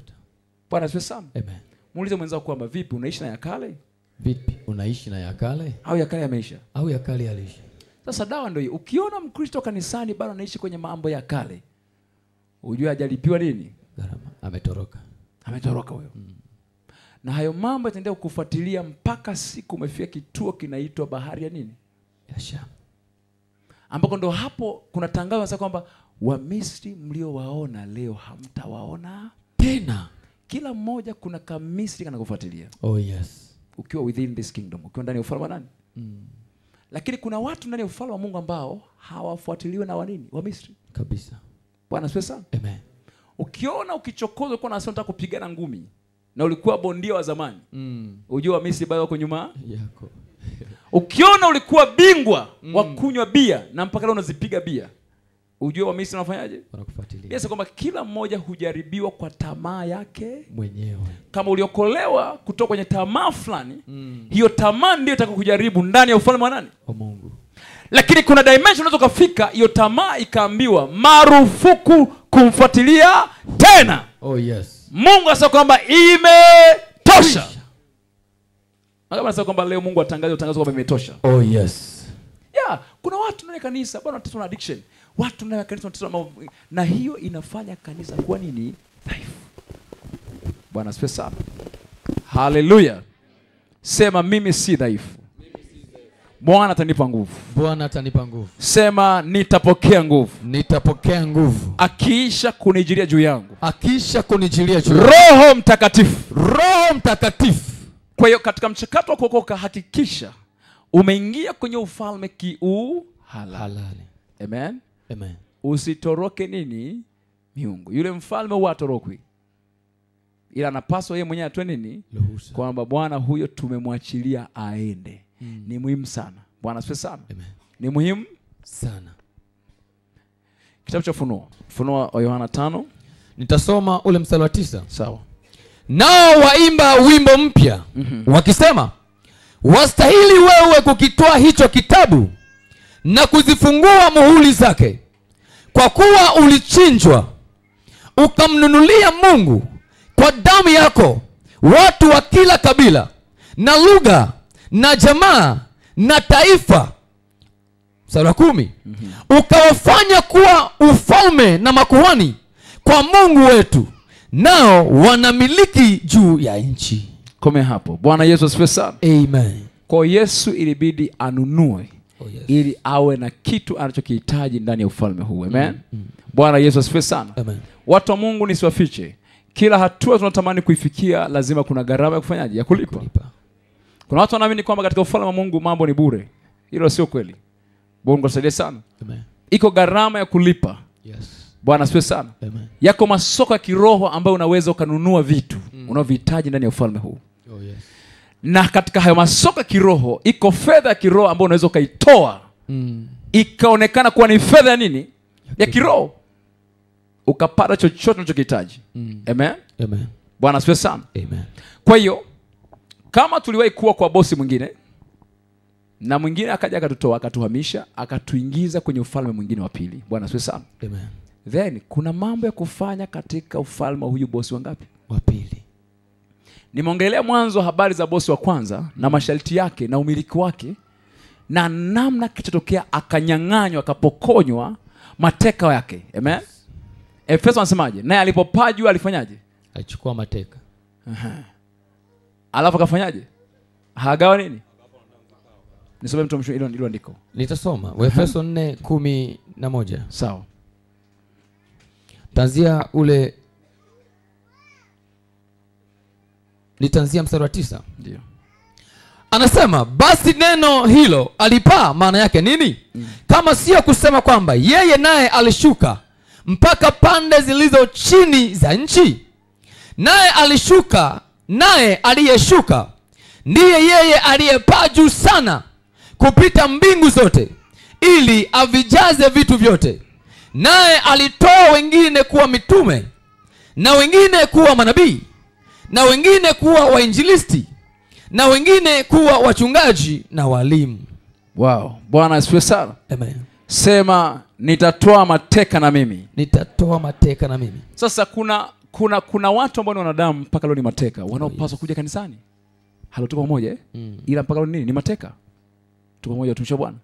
Bwana asifiwe sana. Amen. Muulize mwenzako kwamba vipi, unaishi na ya kale? Vipi unaishi na ya kale? Au ya kale yameisha? Au ya kale yalisha? Sasa dawa ndio hiyo. Ukiona Mkristo kanisani bado anaishi kwenye mambo ya kale, ujue hajalipiwa nini? Gharama. Ametoroka huyo. Na hayo mambo yataendelea kukufuatilia mpaka siku umefika kituo kinaitwa bahari ya nini? Ya Shamu. Ambako ndo hapo kuna tangazo sasa kwamba Wamisri mliowaona leo hamtawaona tena. Kila mmoja kuna Kamisri kanakufuatilia. Ukiwa within this kingdom, ukiwa ndani ya ufalme wa nani? Lakini kuna watu ndani ya ufalme wa Mungu ambao hawafuatiliwi na wanini? Wa Misri. Kabisa. Bwana asifiwe sana. Amen. Ukiona ukichokozwa kwa nasema unataka kupigana ngumi na ulikuwa bondia wa zamani, ujue wa Misri bado wako nyuma yako. Ukiona ulikuwa bingwa wa kunywa bia na mpaka leo unazipiga bia, ujue wa Misri wanafanyaje? Wanakufuatilia. Yes, kwamba kila mmoja hujaribiwa kwa tamaa yake mwenyewe. Kama uliokolewa kutoka kwenye tamaa fulani, hiyo tamaa ndio itakukujaribu ndani ya ufalme wa nani? Wa Mungu. Lakini kuna dimension unaweza kufika, hiyo tamaa ikaambiwa marufuku kumfuatilia tena. Mungu asema kwamba imetosha. Kama anasema kwamba leo Mungu atangaze kwamba imetosha. Kuna watu ndani ya kanisa bado wanateswa na addiction. Watu ndani ya kanisa wanateswa na hiyo inafanya kanisa kuwa nini? Dhaifu. Bwana asifiwe sana. Hallelujah. Sema mimi si dhaifu. Bwana atanipa nguvu. Sema nitapokea nguvu. Akiisha kunijilia juu yangu. Roho Mtakatifu. Kwa hiyo katika mchakato wa kuokoka hakikisha umeingia kwenye ufalme kiuhalali. Amen. Usitoroke nini? Miungu. Yule mfalme huwa atorokwi. ila anapaswa yeye mwenyewe atoe nini? Ruhusa. Kwamba Bwana huyo tumemwachilia aende. Ni muhimu sana. Bwana asifiwe sana. Amen. Ni muhimu Sana. Kitabu cha Ufunuo wa Yohana 5. Nitasoma ule mstari wa 9. Sawa. Nao waimba wimbo mpya wakisema, wastahili wewe kukitoa hicho kitabu na kuzifungua muhuri zake, kwa kuwa ulichinjwa ukamnunulia Mungu kwa damu yako watu wa kila kabila na lugha na jamaa na taifa. Mstari wa 10. Ukawafanya kuwa ufalme na makuhani kwa Mungu wetu, nao wanamiliki juu ya nchi. Kome hapo. Bwana Yesu asifiwe sana. Amen. Kwa Yesu ilibidi anunue Yes. ili awe na kitu anachokihitaji ndani ya ufalme huu. Amen. Bwana Yesu asifiwe sana. Amen. Watu wa Mungu, nisiwafiche, kila hatua tunatamani kuifikia lazima kuna gharama ya kufanyaje? Ya kulipa. Kuna watu wanaamini kwamba katika ufalme wa Mungu mambo ni bure. Hilo sio kweli. Mungu asaidie sana. Amen. Iko gharama ya kulipa. Yes. Bwana asifiwe sana. Amen. Yako masoko ya kiroho ambayo unaweza ukanunua vitu unaovihitaji ndani ya ufalme huu. Oh, yes. Na katika hayo masoko ya kiroho iko fedha ya kiroho ambayo unaweza ukaitoa ikaonekana kuwa ni fedha ya nini? Ya kiroho, ukapata chochote unachokihitaji. Amen. Amen. Bwana asifiwe sana. Amen. Kwa hiyo kama tuliwahi kuwa kwa bosi mwingine na mwingine akaja akatutoa akatuhamisha akatuingiza kwenye ufalme mwingine wa pili. Bwana asifiwe sana. Amen. Then kuna mambo ya kufanya katika ufalme huyu bosi wangapi? Wa pili. Nimeongelea mwanzo habari za bosi wa kwanza na masharti yake na umiliki wake na namna kichotokea akanyang'anywa akapokonywa mateka yake. Amen. Efeso anasemaje? Naye alipopaa juu alifanyaje? Alichukua mateka. Alafu akafanyaje? Hagawa nini? Nisome mtu hilo andiko. Nitasoma Efeso 4:11. Sawa. Tanzia ule Nitanzia mstari wa 9. Ndio. Anasema basi neno hilo alipaa maana yake nini? Kama sio kusema kwamba yeye naye alishuka mpaka pande zilizo chini za nchi. Naye alishuka, naye aliyeshuka ndiye yeye aliyepaa juu sana kupita mbingu zote, ili avijaze vitu vyote. Naye alitoa wengine kuwa mitume, na wengine kuwa manabii, na wengine kuwa wainjilisti, na wengine kuwa wachungaji na walimu. Wow. Bwana asifiwe sana. Amen. Sema nitatoa mateka na mimi. Nitatoa mateka na mimi. Sasa kuna watu ambao ni wanadamu mpaka leo ni mateka wanaopaswa kuja kanisani. Halo, tuko pamoja Ila mpaka leo nini? Ni mateka. Tuko pamoja tumisha Bwana.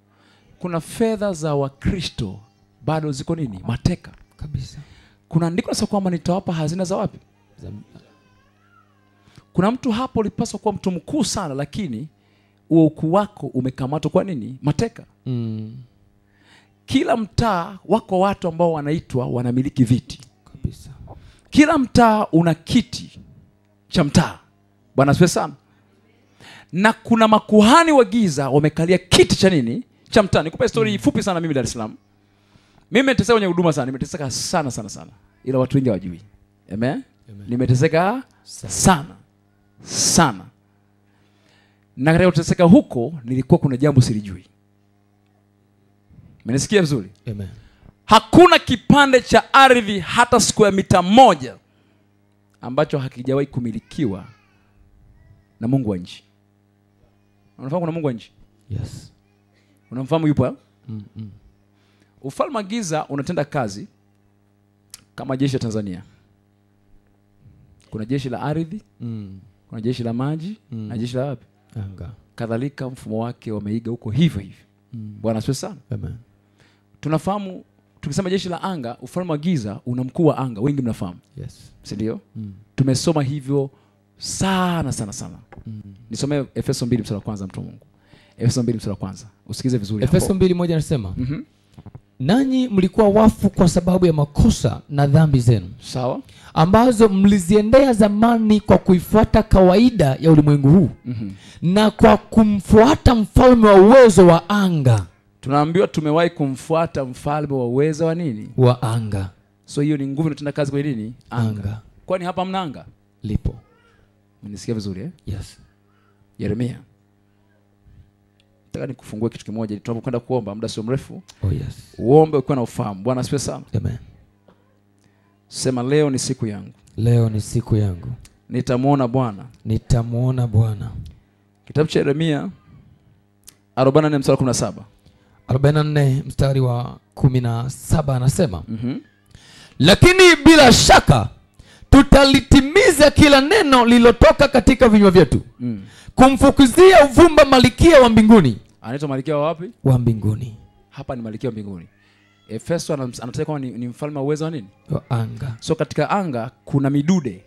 Kuna fedha za Wakristo bado ziko nini? Mateka. Kabisa. Kuna andiko nasema kwamba nitawapa hazina za wapi? Kuna mtu hapo ulipaswa kuwa mtu mkuu sana, lakini huo ukuu wako umekamatwa kwa nini? Mateka. Kila mtaa wako watu ambao wanaitwa wanamiliki viti. Kabisa. Kila mtaa una kiti cha mtaa. Bwana asifiwe sana. Na kuna makuhani wa giza wamekalia kiti cha nini? Cha mtaa. Nikupe story fupi sana. Mimi Dar es Salaam, mimi nimeteseka kwenye huduma sana, nimeteseka sana sana sana, ila watu wengi hawajui. Amen. Nimeteseka sana sana, na katika kuteseka huko nilikuwa kuna jambo silijui. Mmenisikia vizuri? Amen. Hakuna kipande cha ardhi hata square mita 1 ambacho hakijawahi kumilikiwa na Mungu wa nchi. Unafahamu kuna Mungu wa nchi? Yes. Unamfahamu yupo? Ufalme wa giza unatenda kazi kama jeshi la Tanzania. Kuna jeshi la ardhi, kuna jeshi la maji, na jeshi la wapi? Anga. Kadhalika mfumo wake wameiga huko hivyo hivyo. Bwana asifiwe sana. Amen. Tunafahamu tukisema jeshi la anga, ufalme wa giza una mkuu wa anga, wengi mnafahamu. Yes. Si ndio? Tumesoma hivyo sana sana sana. Nisomee Efeso 2 mstari wa kwanza, mtu wa Mungu. Efeso 2 mstari wa kwanza. Usikize vizuri hapo. Efeso 2:1 anasema, nanyi mlikuwa wafu kwa sababu ya makosa na dhambi zenu. Sawa? Ambazo mliziendea zamani kwa kuifuata kawaida ya ulimwengu huu. Na kwa kumfuata mfalme wa uwezo wa anga. Tunaambiwa tumewahi kumfuata mfalme wa uwezo wa nini? Wa anga. So hiyo ni nguvu inatenda kazi kwa nini? Anga. Kwani hapa mna anga? lipo. Mnisikia vizuri eh? Yes. Yeremia. Nataka nikufungue kitu kimoja ili tunapokwenda kuomba muda sio mrefu. Oh yes. Uombe ukiwa na ufahamu. Bwana asifiwe sana. Amen. Sema leo ni siku yangu. Leo ni siku yangu. Nitamuona Bwana. Nitamuona Bwana. Kitabu cha Yeremia 44 mstari wa 17. 44 mstari wa 17 anasema, lakini bila shaka tutalitimiza kila neno lilotoka katika vinywa vyetu, kumfukuzia uvumba malikia wa mbinguni. Anaitwa malikia wa wapi? Wa mbinguni. Hapa ni malikia wa mbinguni. Efeso anataka kwamba ni mfalme wa uwezo wa nini? Wa anga. So katika anga kuna midude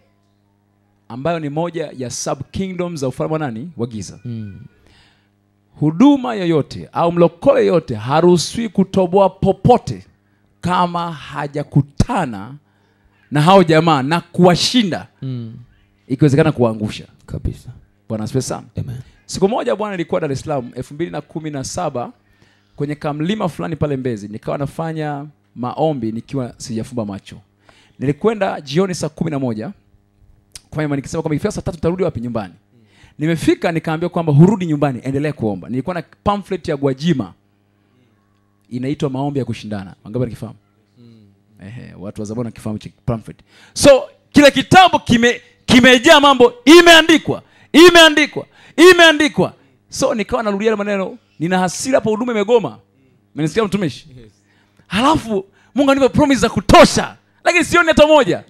ambayo ni moja ya sub kingdoms za ufalme wa nani? Wa giza. Huduma yoyote au mlokole yote haruhusiwi kutoboa popote kama hajakutana na hao jamaa na kuwashinda. Ikiwezekana kuangusha kabisa. Bwana asifiwe sana. Amen. Siku moja bwana nilikuwa Dar es Salaam 2017 kwenye kamlima fulani pale Mbezi, nikawa nafanya maombi nikiwa sijafumba macho. Nilikwenda jioni saa 11 kwa maana nikisema kwamba ikifika saa 3 tutarudi wapi? Nyumbani. Nimefika nikaambia kwamba hurudi nyumbani, endelea kuomba. Nilikuwa na pamphlet ya Gwajima inaitwa maombi ya kushindana. Wangapi wanakifahamu? Watu wa zamani wanakifahamu hicho pamphlet. So kile kitabu kimejaa mambo, imeandikwa. So nikawa narudia maneno, nina hasira hapo, huduma imegoma. Mmenisikia mtumishi? Yes. Halafu Mungu anipa promise za kutosha, lakini sioni hata moja.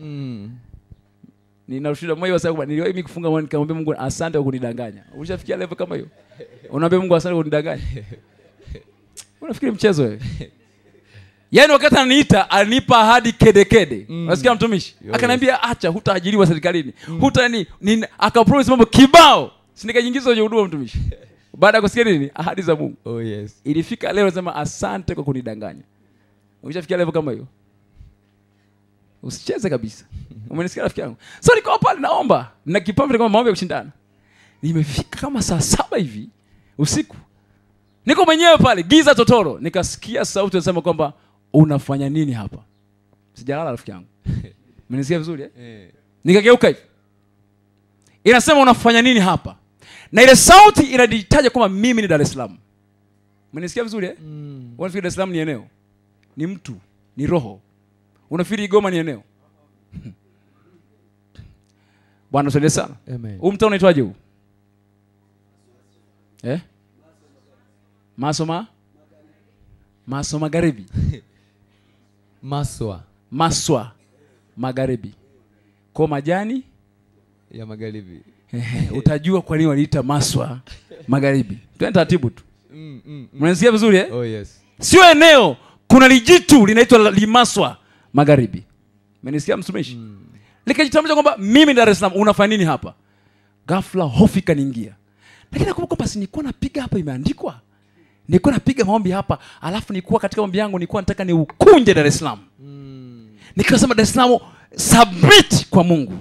Ninarusha moyo wa sababu niliwahi mimi kufunga mwani nikamwambia Mungu asante kwa kunidanganya. Ulishafikia level kama hiyo? Unaambia Mungu asante kwa kunidanganya. Unafikiri mchezo wewe? Yaani wakati ananiita alinipa ahadi kede. Unasikia mtumishi? Akaniambia acha, hutaajiriwa serikalini. Akapromise mambo kibao. Si nikajiingiza kwenye huduma mtumishi. Baada ya kusikia nini? Ahadi za Mungu. Oh yes. Ilifika leo nasema asante kwa kunidanganya. Ulishafikia level kama hiyo? Usicheze kabisa. Umenisikia rafiki yangu? So niko pale naomba, na kipambe kama maombi ya kushindana. Nimefika kama saa 7 hivi usiku. Niko mwenyewe pale giza totoro, nikasikia sauti inasema kwamba unafanya nini hapa? Sijalala rafiki yangu. Umenisikia vizuri eh? Nikageuka hivi. Inasema unafanya nini hapa? Na ile sauti inaditaja kwamba mimi ni Dar es Salaam. Umenisikia vizuri eh? Unafikiri Dar es Salaam ni eneo? Ni mtu, ni roho. Unafikiri Igoma ni eneo? Bwana usaidie sana. Amen. Mtaa unaitwaje huu? Maswa Magharibi. Maswa Magharibi. Kwa majani ya magharibi. Utajua kwa nini waliita Maswa Magharibi. Twende taratibu tu. Mnasikia vizuri eh? Oh yes. Sio eneo, kuna lijitu linaitwa Limaswa Magharibi. Mmenisikia mtumishi? Nikajitambulisha kwamba mimi ni Dar es Salaam, unafanya nini hapa? Ghafla hofu ikaniingia. Lakini nakumbuka basi nilikuwa napiga hapa imeandikwa. Nilikuwa napiga maombi hapa, alafu nilikuwa katika maombi yangu nilikuwa nataka ni ukunje Dar es Salaam. Nikasema Dar es Salaam submit kwa Mungu.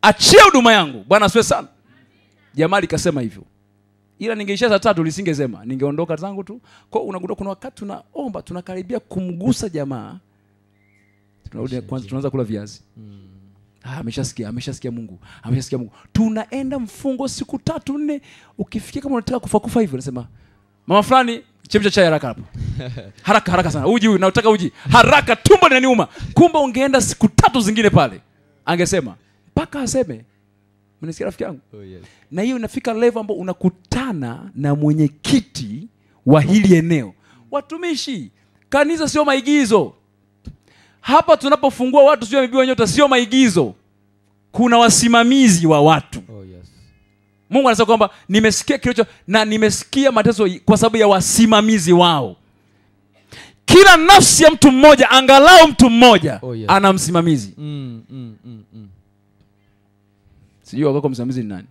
Achia huduma yangu. Bwana asifiwe sana. Jamaa likasema hivyo. Ila ningeisha saa 3 lisingezema, ningeondoka zangu tu. Kwa unagundua kuna wakati tunaomba, tunakaribia kumgusa jamaa. Tunarudi kwanza tunaanza kula viazi. Ameshasikia Mungu. Tunaenda mfungo siku 3-4, ukifikia kama unataka kufa hivyo unasema mama fulani chemsha chai haraka hapo. Haraka sana. Uji huyu nataka uji. Haraka tumbo linaniuma. Kumbe ungeenda siku 3 zingine pale. Angesema mpaka aseme. Mnasikia rafiki yangu? Oh yes. Na hiyo inafika level ambapo unakutana na mwenyekiti wa hili eneo. Watumishi, kanisa sio maigizo. Hapa tunapofungua watu sio mibiwa nyota, sio maigizo. Kuna wasimamizi wa watu. Oh yes. Mungu anasema kwamba nimesikia kilicho na nimesikia mateso kwa sababu ya wasimamizi wao. Kila nafsi ya mtu mmoja, angalau mtu mmoja, oh yes, ana msimamizi. Sijui wako msimamizi ni nani?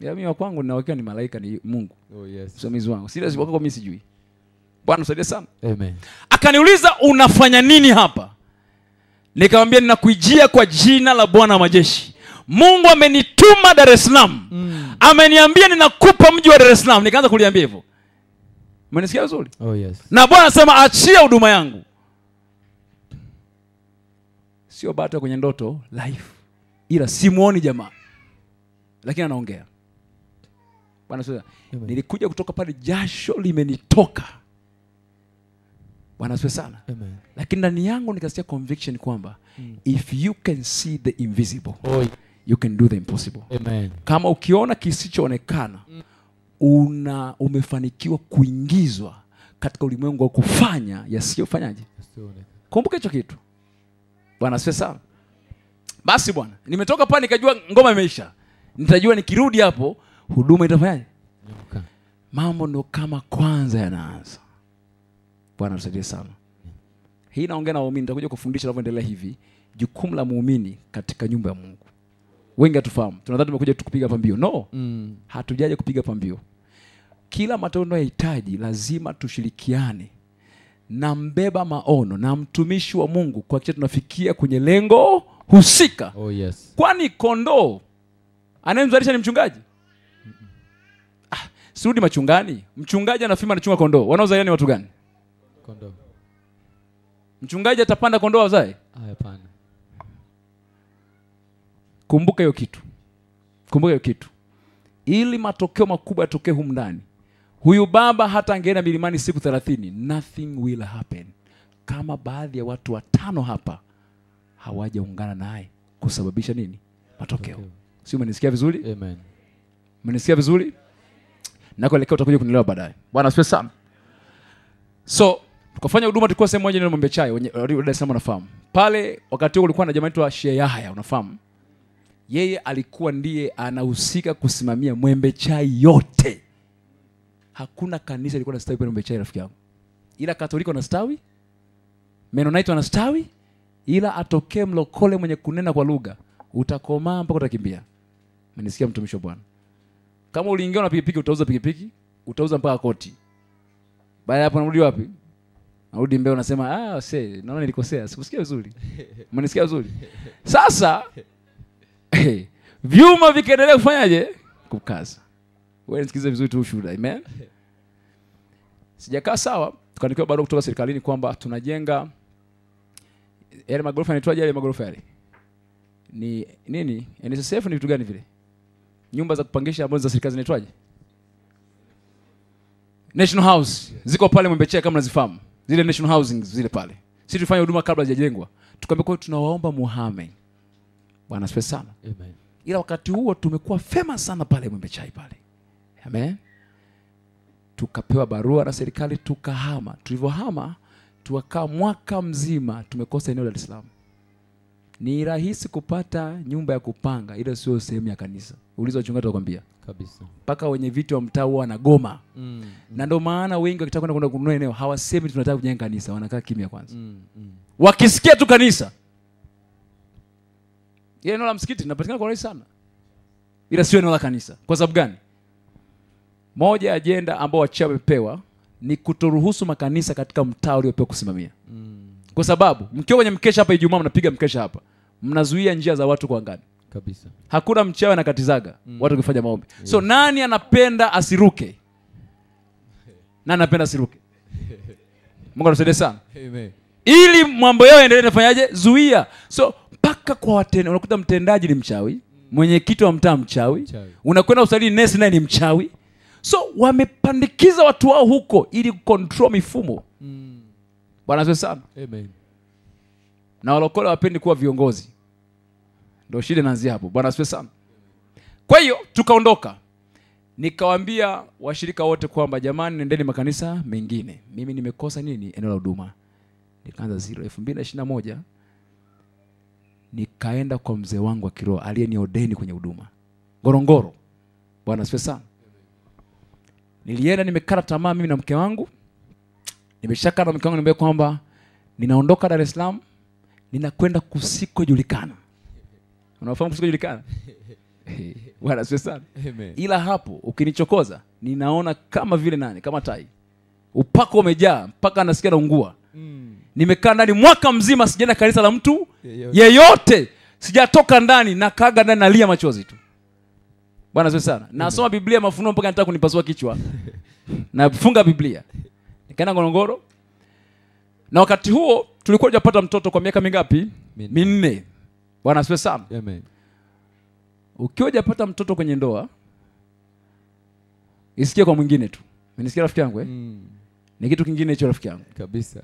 Ya mimi kwangu ninawakiwa ni malaika, ni Mungu. Oh yes. Msimamizi wangu. Serious wako mimi sijui. Bwana usaidie sana. Amen. Akaniuliza unafanya nini hapa? Nikamwambia ninakuijia kwa jina la Bwana wa majeshi. Mungu amenituma Dar es Salaam. Ameniambia ninakupa mji wa Dar es Salaam. Nikaanza kuliambia hivyo. Mmenisikia vizuri? Oh yes. Na Bwana anasema achia huduma yangu. Sio baada kwenye ndoto, life. ila simuoni jamaa, lakini anaongea. Bwana asifiwe. Nilikuja kutoka pale jasho limenitoka. Bwana asifiwe sana. Amen. Lakini ndani yangu nikasikia conviction kwamba if you can see the invisible, you can do the impossible. Amen. Kama ukiona kisichoonekana, umefanikiwa kuingizwa katika ulimwengu wa kufanya yasiyofanyaje. Kumbuka hicho kitu. Bwana asifiwe sana. Basi bwana, nimetoka pale nikajua ngoma imeisha. Nitajua nikirudi hapo huduma itafanyaje? Mambo ndo kama kwanza yanaanza. Bwana tusaidie sana. Hii naongea na waumini, nitakuja kufundisha tunavyoendelea hivi, jukumu la muumini katika nyumba ya Mungu. Wengi hatufahamu. Tunadhani tumekuja tukupiga pambio. No. Hatujaje kupiga pambio. Kila matendo tunahitaji lazima tushirikiane na mbeba maono na mtumishi wa Mungu kwa kisha tunafikia kwenye lengo husika. Yes. Kwani kondoo anayemzalisha ni mchungaji? Sirudi machungani. Mchungaji anafima anachunga kondoo. Wanaozalia ni watu gani? Kondoo. Mchungaji atapanda kondoo wazae? Hapana. Kumbuka hiyo kitu. Kumbuka hiyo kitu. Ili matokeo makubwa yatokee humu ndani, huyu baba hata angeenda milimani siku 30, nothing will happen kama baadhi ya watu 5 hapa hawajaungana naye kusababisha nini? Matokeo. Si umenisikia vizuri? Amen. Umenisikia vizuri? Nakoelekea utakuja kunielewa baadaye. Bwana asifiwe sana. So, tukafanya huduma, tulikuwa sehemu moja neno Mwembe Chai, Dar es Salaam unafahamu. Pale wakati huo kulikuwa na jamaa anaitwa Sheikh Yahya, unafahamu? Yeye alikuwa ndiye anahusika kusimamia Mwembe Chai yote. Hakuna kanisa lilikuwa na stawi pale Mwembe Chai, rafiki yangu. Ila Katoliki wanastawi, Mennonite wanastawi, ila atokee mlokole mwenye kunena kwa lugha, utakomaa mpaka utakimbia. Mmenisikia mtumishi wa Bwana? Kama uliingia na pikipiki, utauza pikipiki, utauza mpaka koti. Baada hapo unarudi wapi? Narudi mbele, unasema naona nilikosea, sikusikia vizuri. Mmenisikia vizuri? Sasa vyuma vikaendelea kufanyaje? Kukaza. Wewe nisikize vizuri tu ushuhuda. Amen. Sijakaa sawa, tukaandikiwa barua kutoka serikalini kwamba tunajenga yale magorofa. Yanaitwaje yale magorofa yale? Ni nini? NSSF ni vitu gani vile? Nyumba za kupangisha ambazo za serikali zinaitwaje? National House. Ziko pale Mwembe Chai kama unazifahamu. Zile National Housing zile pale. Sisi tulifanya huduma kabla hazijajengwa. Tukamwambia kwa tunawaomba muhame. Bwana asifiwe sana. Amen. Ila wakati huo tumekuwa famous sana pale Mwembe Chai pale. Amen. Tukapewa barua na serikali tukahama. Tulivyohama tukakaa mwaka mzima tumekosa eneo la Dar es Salaam. Ni rahisi kupata nyumba ya kupanga, ila sio sehemu ya kanisa. Uliza wachungaji watakwambia. Kabisa. Paka wenye viti wa mtaa wanagoma. Na ndio maana wengi wakitaka kwenda kununua eneo hawasemi tunataka kujenga kanisa, wanakaa kimya kwanza. Wakisikia tu kanisa, ile eneo la msikiti linapatikana kwa urahisi sana, ila sio eneo la kanisa. Kwa sababu gani? Moja ajenda ambao wachawi wamepewa ni kutoruhusu makanisa katika mtaa uliopewa kusimamia. Kwa sababu mkiwa kwenye mkesha hapa Ijumaa, mnapiga mkesha hapa, mnazuia njia za watu kwa ngani. Kabisa. Hakuna Hakuna mchawi anakatizaga watu kufanya maombi. So nani anapenda asiruke? Nani anapenda asiruke? Mungu atusaidie sana. Amen. Ili mambo yao yaendelee, nafanyaje? Zuia. So mpaka kwa watendaji, unakuta mtendaji ni mchawi, mwenyekiti wa mtaa mchawi, unakwenda usalini nesi naye ni mchawi. So wamepandikiza watu wao huko ili control mifumo. Bwana asifiwe sana. Amen. Na walokole wapendi kuwa viongozi. Ndio shida inaanzia hapo. Bwana asifiwe sana. Kwa hiyo tukaondoka. Nikawaambia washirika wote kwamba jamani, nendeni makanisa mengine. Mimi nimekosa nini? Eneo la huduma. Nikaanza 2021 nikaenda kwa mzee wangu wa kiroho aliyeniordeni kwenye huduma Ngorongoro. Bwana asifiwe sana. Nilienda nimekata tamaa mimi na mke wangu. Nimeshaka na mke wangu, niambia kwamba ninaondoka Dar es Salaam, ninakwenda kusikojulikana. Unafahamu kusikojulikana? Bwana asifiwe sana. Amen. Ila hapo ukinichokoza ninaona kama vile nani, kama tai. Upako umejaa mpaka nasikia naungua. Nimekaa ndani mwaka mzima, sijaenda kanisa la mtu yeyote. Sijatoka ndani, na kaga ndani nalia machozi tu. Bwana asifiwe sana. Nasoma Biblia mafunuo mpaka nataka kunipasua kichwa. Nafunga Biblia. Nikaenda Ngorongoro. Na wakati huo tulikuwa tunapata mtoto kwa miaka mingapi? 4. Bwana asifiwe sana. Amen. ukiwa hujapata mtoto kwenye ndoa, isikie kwa mwingine tu. Unisikia rafiki yangu Ni kitu kingine hicho rafiki yangu. Kabisa.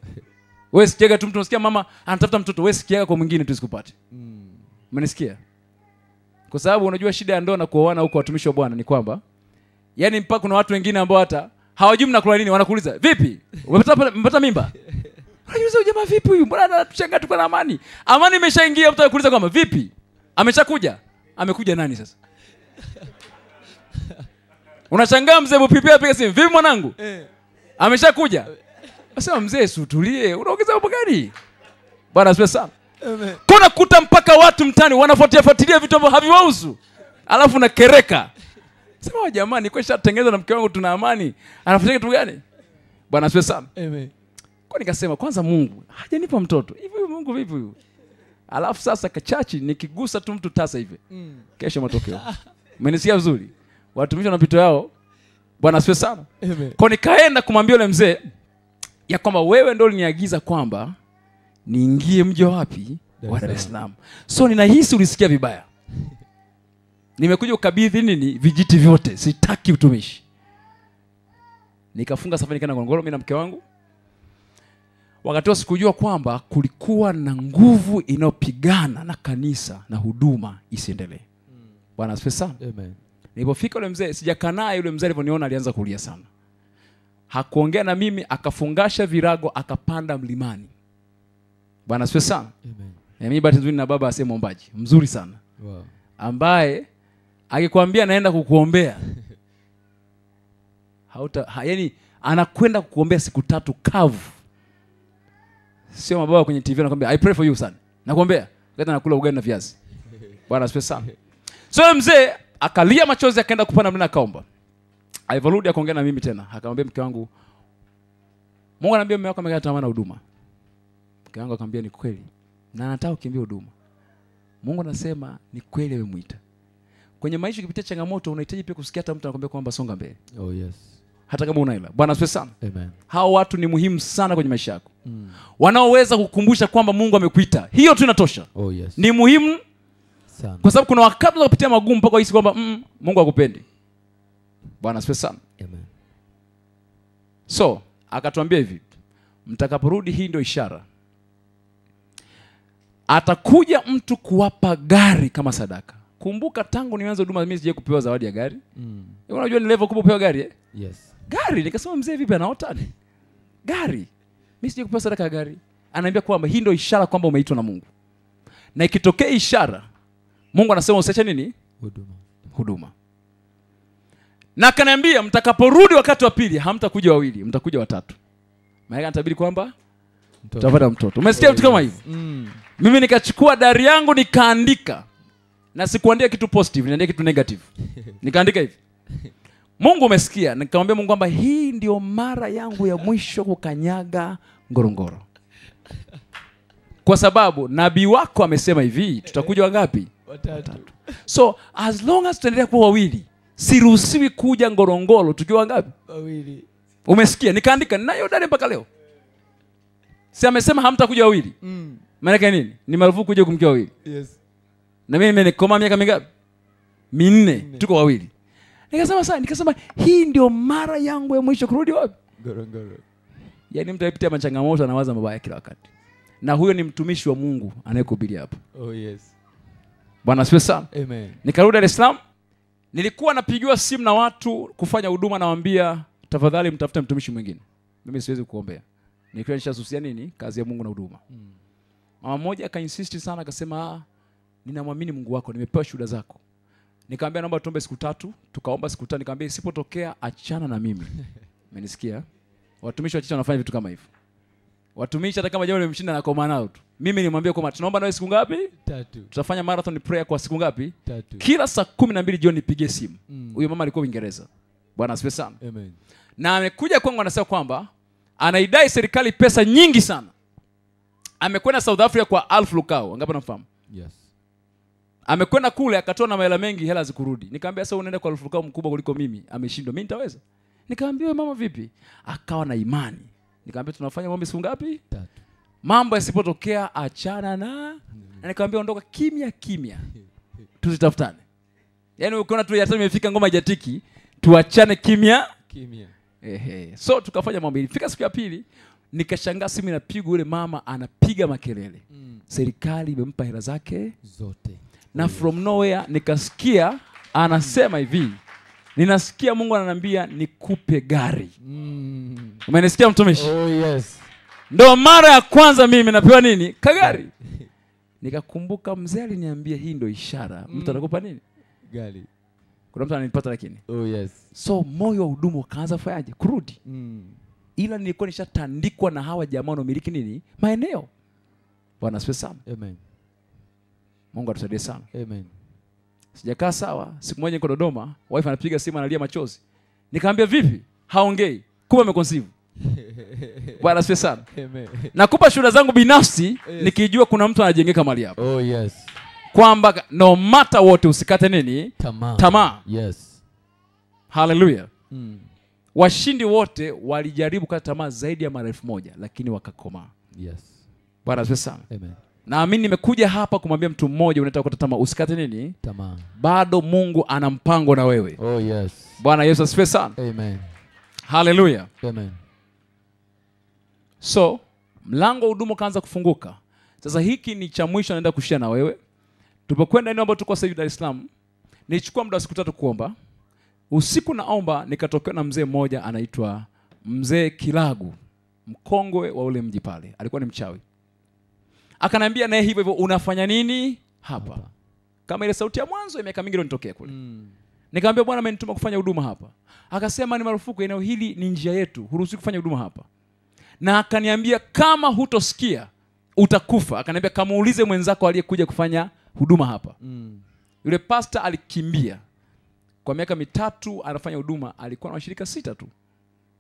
Wewe sikiaga tu mtu unasikia mama anatafuta mtoto, wewe sikiaga kwa mwingine tu usikupate. Umenisikia? Kwa sababu unajua shida ya ndoa na kuoana huko watumishi wa Bwana ni kwamba yani mpaka kuna watu wengine ambao hata hawajui mnakula nini, wanakuuliza, "Vipi? Umepata mimba?" Unajua jamaa vipi huyu? Mbona anatuchanga tuko na amani? Amani imeshaingia, mtu anakuuliza kwamba vipi? Ameshakuja? Amekuja nani sasa? Unashangaa mzee Bupipia apiga simu, "Vipi mwanangu?" Ameshakuja? Sasa mzee utulie, unaongeza mambo gani? Bwana asifiwe sana. Amen. Kuna kuta mpaka watu mtani wanafuatilia vitu ambavyo haviwahusu. Alafu nakereka. Sema jamani, kwa shatengeneza na mke wangu tuna amani. Anafuatilia kitu gani? Bwana asifiwe sana. Amen. Kwa nikasema kwanza Mungu hajanipa mtoto. Hivi Mungu vipi huyu? Alafu sasa kachachi nikigusa tu mtu tasa hivi. Kesho matokeo. Umenisikia vizuri? Watumishi wanapita yao. Bwana asifiwe sana. Amen. Kwa nikaenda kumwambia yule mzee ya kwamba wewe ndio uliniagiza kwamba niingie mji wapi? Wa Dar es Salaam. So ninahisi ulisikia vibaya. Nimekuja ukabidhi nini? Vijiti vyote. Sitaki utumishi. Nikafunga safari nikaenda Ngorongoro mimi na mke wangu. Wakati wa sikujua kwamba kulikuwa na nguvu inayopigana na kanisa na huduma isiendelee. Bwana asifiwe sana. Amen. Nilipofika yule mzee, sijakaa naye, yule mzee aliponiona alianza kulia sana. Hakuongea na mimi, akafungasha virago, akapanda mlimani. Bwana asifiwe sana. Amen. Na mimi bahati nzuri na baba asema mwombaji mzuri sana. Wow. Ambaye akikwambia naenda kukuombea yani anakwenda kukuombea siku 3 kavu. Sio mababa kwenye TV anakuambia I pray for you son. Nakuombea. Wakati anakula ugali na viazi. Bwana asifiwe sana. So mzee akalia machozi akaenda kupanda mlima akaomba. Alivyorudi akaongea na mimi tena. Akamwambia mke wangu, Mungu ananiambia mume wako amekata tamaa na huduma. Mke wangu akamwambia ni kweli. Na anataka kukimbia huduma. Mungu anasema ni kweli wewe muita. Kwenye maisha ukipitia changamoto unahitaji pia kusikia hata mtu anakuambia kwamba songa mbele. Oh yes. Hata kama una hela. Bwana asifiwe sana. Amen. Hao watu ni muhimu sana kwenye maisha yako. Wanaoweza kukukumbusha kwamba Mungu amekuita. Hiyo tu inatosha. Oh yes. Ni muhimu sana. Kwa sababu kuna wakati unapitia magumu mpaka uhisi kwamba Mungu hakupendi. Bwana asifiwe sana. Amen. So, akatuambia hivi, mtakaporudi hii ndio ishara. Atakuja mtu kuwapa gari kama sadaka. Kumbuka tangu nianze huduma mimi sijawahi kupewa zawadi ya gari. Unajua ni level kubwa kupewa gari Yes. Gari, nikasema mzee vipi anaota ni? Gari. Mimi sijawahi kupewa sadaka ya gari. Ananiambia kwamba hii ndio ishara kwamba umeitwa na Mungu. Na ikitokea ishara, Mungu anasema usiache nini? Huduma. Na akaniambia mtakaporudi wakati wa pili hamtakuja wawili, mtakuja watatu. Maana anatabiri kwamba mtapata mtoto. Umesikia vitu kama hivyo? Mimi nikachukua diary yangu nikaandika. Na sikuandika kitu positive, niandika kitu negative. Nikaandika hivi. Mungu umesikia, nikamwambia Mungu kwamba hii ndio mara yangu ya mwisho kukanyaga Ngorongoro. Kwa sababu nabii wako amesema hivi, tutakuja wangapi? Watatu. So as long as tutaendelea kuwa wawili, siruhusiwi kuja Ngorongoro tukiwa wangapi? Wawili. Umesikia? Nikaandika nayo dada mpaka leo. Si amesema hamtakuja wawili. Maana yake nini? Ni marufuku kuja kumkia wawili. Yes. Na mimi nimekoma miaka mingapi? 4 tuko wawili. Nikasema hii ndio mara yangu ya mwisho kurudi wapi? Ngorongoro. Yaani mtu anapitia machangamoto anawaza mabaya kila wakati. Na huyo ni mtumishi wa Mungu anayekuhubiri hapa. Oh yes. Bwana asifiwe sana. Amen. Nikarudi Dar es Salaam. Nilikuwa napigiwa simu na watu kufanya huduma, nawaambia tafadhali mtafute mtumishi mwingine. Mimi siwezi kuombea. Nilikuwa nishasusia nini? Kazi ya Mungu na huduma. Mama mmoja akainsist sana akasema ninamwamini Mungu wako, nimepewa shuhuda zako. Nikamwambia naomba tuombe siku 3, tukaomba siku 5, nikamwambia isipotokea achana na mimi. Umenisikia? Watumishi wachache wanafanya vitu kama hivyo. Watumishi hata kama jambo limemshinda na koma nao tu. Mimi nimwambia kwamba tunaomba nawe siku ngapi? 3. Tutafanya marathon prayer kwa siku ngapi? 3. Kila saa 12 jioni nipigie simu. Huyo mama alikuwa Uingereza. Bwana asifiwe sana. Amen. Na amekuja kwangu anasema kwamba anaidai serikali pesa nyingi sana. Amekwenda South Africa kwa Alf Lukao, ngapi namfahamu? Yes. Amekwenda kule akatoa na mahela mengi, hela zikurudi. Nikamwambia sasa unaenda kwa Alf Lukao mkubwa kuliko mimi, ameshindwa. Mimi nitaweza? Nikamwambia wewe mama vipi? Akawa na imani. Nikamwambia tunafanya maombi siku ngapi? 3. Mambo yasipotokea achana na nikamwambia ondoka kimya kimya. Tuzitafutane. Yaani ukiona tu hata imefika ngoma haijatiki, tuachane kimya. So tukafanya mambo hili. Fika siku ya pili, nikashangaa simu inapigwa, yule mama anapiga makelele. Serikali imempa hela zake zote. Na from nowhere nikasikia anasema hivi. Ninasikia Mungu ananiambia nikupe gari. Umenisikia mtumishi? Oh yes. Ndio mara ya kwanza mimi napewa nini? Kagari. Nikakumbuka mzee aliniambia hii ndio ishara. Mtu anakupa nini? Gari. Kuna mtu ananipata lakini. Oh yes. So moyo wa hudumu ukaanza kufanyaje? Kurudi. Ila nilikuwa nishatandikwa na hawa jamaa wanaomiliki nini? Maeneo. Bwana asifiwe sana. Amen. Mungu atusaidie sana. Amen. Sijakaa sawa. Siku moja niko Dodoma, wife anapiga simu analia machozi. Nikamwambia vipi? Haongei. Kumbe ameconceive. Bwana asifiwe sana. Amen. Nakupa shuhuda zangu binafsi nikijua kuna mtu anajengeka mali hapo. Oh yes. Kwamba no matter what usikate nini? Tamaa. Yes. Hallelujah. Washindi wote walijaribu kukata tamaa zaidi ya mara 1000 lakini wakakomaa. Yes. Bwana asifiwe sana. Amen. Naamini nimekuja hapa kumwambia mtu mmoja unataka kukata tamaa usikate nini? Tamaa. Bado Mungu ana mpango na wewe. Oh yes. Bwana Yesu asifiwe sana. Amen. Hallelujah. Amen. So, mlango wa huduma kaanza kufunguka. Sasa hiki ni cha mwisho naenda kushare na wewe. Tupokwenda eneo ambalo tuko sasa hivi Dar es Salaam, nilichukua muda wa siku 3 kuomba. Usiku naomba nikatokea na mzee mmoja anaitwa Mzee Kilagu, mkongwe wa ule mji pale. Alikuwa ni mchawi. Akaniambia naye hivyo hivyo, unafanya nini hapa? Kama ile sauti ya mwanzo ya miaka mingi ilionitokea kule. Nikamwambia Bwana amenituma kufanya huduma hapa. Akasema ni marufuku, eneo hili ni njia yetu, huruhusi kufanya huduma hapa. Na akaniambia kama hutosikia utakufa. Akaniambia kama uulize mwenzako aliyekuja kufanya huduma hapa. Yule pastor alikimbia. Kwa miaka 3 anafanya huduma, alikuwa na washirika 6 tu.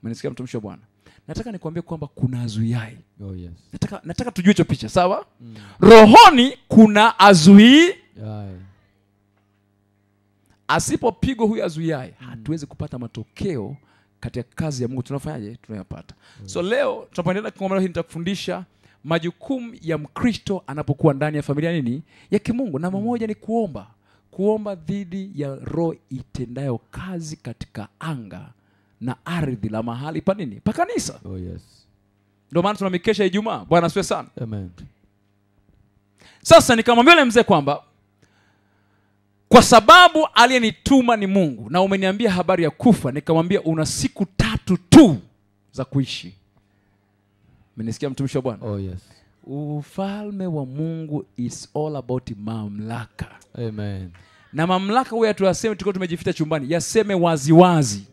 Mmenisikia mtumishi wa Bwana? Nataka nikwambie kwamba kuna azuiai. Oh yes. Nataka tujue hicho picha, sawa? Rohoni kuna azuiai. Asipopigwa huyu azuiai, hatuwezi kupata matokeo katika kazi ya Mungu tunafanyaje? Tunayapata. So leo tunapoendelea kwa hii nitakufundisha majukumu ya Mkristo anapokuwa ndani ya familia nini? Ya kimungu. Na mmoja ni kuomba. Kuomba dhidi ya roho itendayo kazi katika anga na ardhi la mahali pa nini? Pa kanisa. Oh yes. Ndio maana tuna mikesha Ijumaa. Bwana asifiwe sana. Amen. Sasa nikamwambia yule mzee kwamba kwa sababu aliyenituma ni Mungu na umeniambia habari ya kufa, nikamwambia una siku 3 tu za kuishi. Mmenisikia mtumishi wa Bwana? Oh yes. Ufalme wa Mungu is all about mamlaka. Amen. Na mamlaka huwa tuyaseme tuko tumejificha chumbani, yaseme wazi wazi.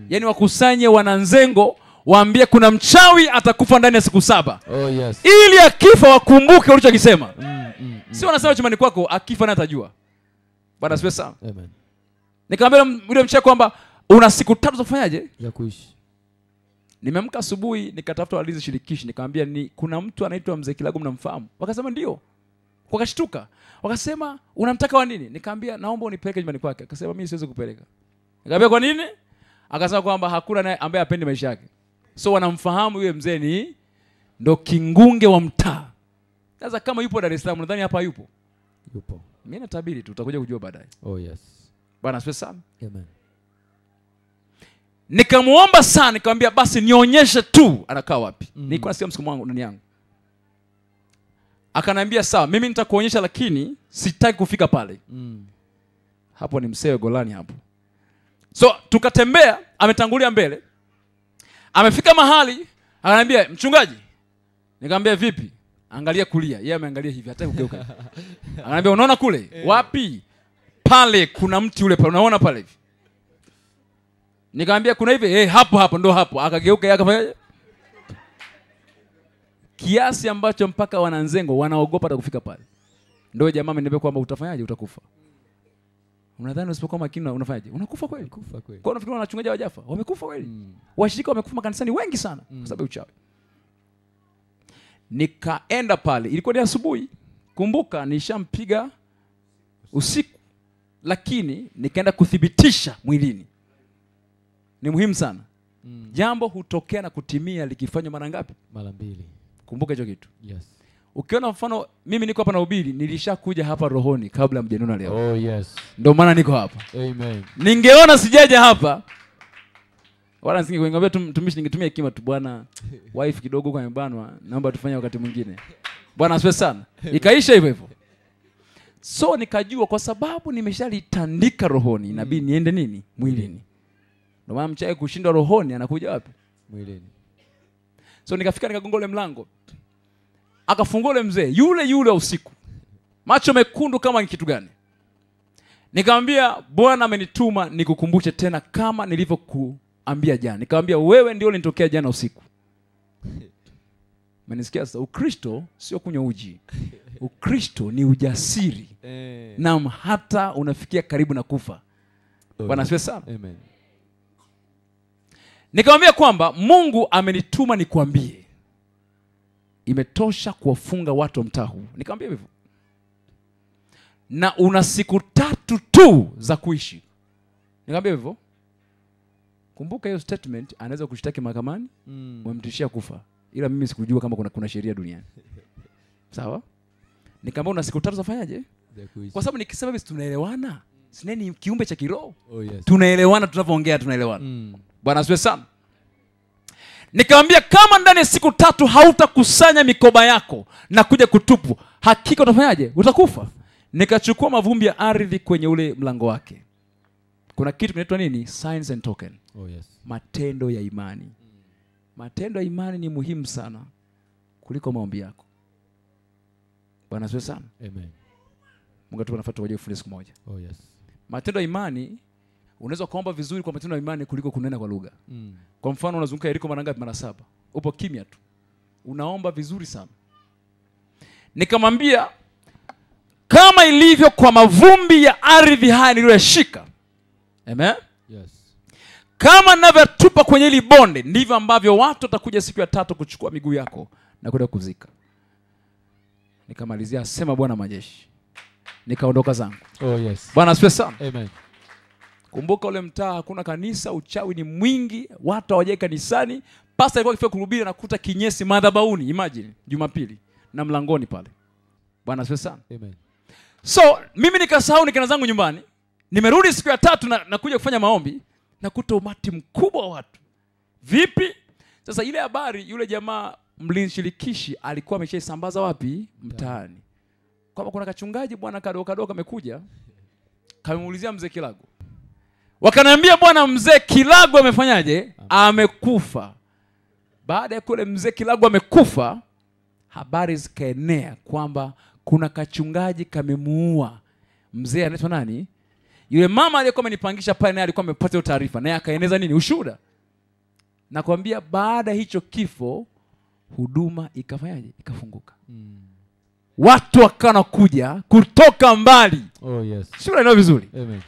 Yaani wakusanye wananzengo, waambie kuna mchawi atakufa ndani ya siku 7. Oh yes. Ili akifa wakumbuke ulichokisema. Si wanasema chumbani kwako akifa na atajua. Bwana asifiwe sana. Amen. Nikamwambia yule mchawi kwamba una siku 3 za kufanyaje? Ya kuishi. Nimeamka asubuhi nikatafuta walinzi shirikishi, nikamwambia ni kuna mtu anaitwa Mzee Kilagu mnamfahamu? Wakasema ndio. Wakashtuka. Wakasema unamtaka wa nini? Nikamwambia naomba unipeleke nyumbani kwake. Akasema mimi siwezi kupeleka. Nikamwambia kwa nini? Akasema kwamba hakuna naye ambaye apende maisha yake. So wanamfahamu yule mzee ni ndo kingunge wa mtaa. Sasa kama yupo Dar es Salaam nadhani hapa yupo. Yupo. Mimi natabiri tu utakuja kujua baadaye. Oh yes. Bwana asifiwe sana. Amen. Nikamuomba sana, nikamwambia basi nionyeshe tu anakaa wapi. Nilikuwa nasikia msiku wangu ndani yangu. Akaniambia sawa, mimi nitakuonyesha lakini sitaki kufika pale. Hapo ni Msewe Golani hapo. So tukatembea, ametangulia mbele. Amefika mahali, akaniambia mchungaji. Nikamwambia vipi? Angalia kulia. Yeye ameangalia hivi, hata kugeuka. Akaniambia unaona kule? Wapi? Pale kuna mti ule pale, unaona pale hivi? Nikamwambia kuna hivi, hapo ndo hapo. Akageuka yeye akafanya kiasi ambacho mpaka wananzengo wanaogopa hata kufika pale. Ndio jamaa ameniambia kwamba utafanyaje? Utakufa. Unadhani usipokuwa makini unafanyaje? Unakufa kweli? Kufa kweli. Kwa unafikiri wanachungaji hawajafa? Wamekufa kweli. Washirika wamekufa makanisani wengi sana kwa sababu ya uchawi. Nikaenda pale, ilikuwa ni asubuhi. Kumbuka nishampiga usiku. Lakini nikaenda kuthibitisha mwilini. Ni muhimu sana. Jambo hutokea na kutimia likifanywa mara ngapi? Mara 2. Kumbuka hicho kitu. Yes. Ukiona mfano mimi niko hapa na ubiri, nilishakuja hapa rohoni kabla mjaniona leo. Oh yes. Ndio maana niko hapa. Amen. Ningeona sijaje hapa, wala nisingekuambia tumishi, ningetumia hekima tu, bwana wife kidogo kwa amebanwa, naomba tufanye wakati mwingine. Bwana asifiwe sana. Ikaisha hivyo hivyo. So nikajua kwa sababu nimeshalitandika rohoni, inabidi niende nini? Mwilini. Ndio maana mchawi kushindwa rohoni anakuja wapi? Mwilini. So nikafika nikagonga ule mlango. Akafungua ule mzee, yule usiku. Macho mekundu kama ni kitu gani? Nikamwambia Bwana amenituma nikukumbushe tena kama nilivyokuambia jana. Nikamwambia wewe ndio ulinitokea jana usiku. Umenisikia sasa? Ukristo sio kunywa uji. Ukristo ni ujasiri. Na hata unafikia karibu na kufa. Bwana asifiwe sana. Amen. Nikamwambia kwamba Mungu amenituma nikwambie. Imetosha kuwafunga watu wa mtaa huu. Nikamwambia hivyo. Na una siku 3 tu za kuishi. Nikamwambia hivyo. Kumbuka hiyo statement, anaweza kushtaki mahakamani, wamtishia kufa. Ila mimi sikujua kama kuna sheria duniani. Sawa? Nikamwambia una siku 3 zafanyaje? Kwa sababu nikisema hivi tunaelewana. Sina ni kiumbe cha kiroho. Oh yes. Tunaelewana tunavyoongea, tunaelewana. Bwana asifiwe sana. Nikamwambia kama ndani ya siku 3 hautakusanya mikoba yako na kuja kutupu, hakika utafanyaje? Utakufa. Nikachukua mavumbi ya ardhi kwenye ule mlango wake. Kuna kitu kinaitwa nini? Signs and token. Oh yes. Matendo ya imani. Matendo ya imani ni muhimu sana kuliko maombi yako. Bwana asifiwe sana. Amen. Mungu atupe nafasi tuwaje kufunza siku moja. Oh yes. Matendo ya imani, unaweza kuomba vizuri kwa matendo ya imani kuliko kunena kwa lugha. Kwa mfano unazunguka Yeriko mara ngapi? Mara 7. Upo kimya tu. Unaomba vizuri sana. Nikamwambia kama ilivyo kwa mavumbi ya ardhi haya niliyoshika. Amen. Yes. Kama ninavyotupa kwenye hili bonde, ndivyo ambavyo watu watakuja siku ya 3 kuchukua miguu yako na kwenda kuzika. Nikamalizia sema Bwana majeshi. Nikaondoka zangu. Oh yes. Bwana asifiwe sana. Amen. Kumbuka ule mtaa hakuna kanisa, uchawi ni mwingi, watu hawajai kanisani. Pastor alikuwa akifika kuhubiri na kukuta kinyesi madhabahuni, imagine, Jumapili na mlangoni pale. Bwana asifiwe sana. Amen. So, mimi nikasahau nikaenda zangu nyumbani. Nimerudi siku ya 3 na kuja kufanya maombi, nakuta umati mkubwa wa watu. Vipi? Sasa ile habari yule jamaa mlinishirikishi alikuwa ameshaisambaza wapi? Mtaani. Kama kuna kachungaji bwana kadogo kamekuja, kamemuulizia mzee Kilago. Wakaniambia bwana mzee Kilago amefanyaje? Amekufa. Baada ya kule mzee Kilago amekufa, habari zikaenea kwamba kuna kachungaji kamemuua mzee anaitwa nani? Yule mama aliyekuwa amenipangisha pale naye alikuwa amepata hiyo taarifa, naye akaeneza nini? Ushuhuda. Nakwambia baada hicho kifo huduma ikafanyaje? Ikafunguka. Watu wakana kuja kutoka mbali. Oh yes. Sio unaelewa vizuri? Amen.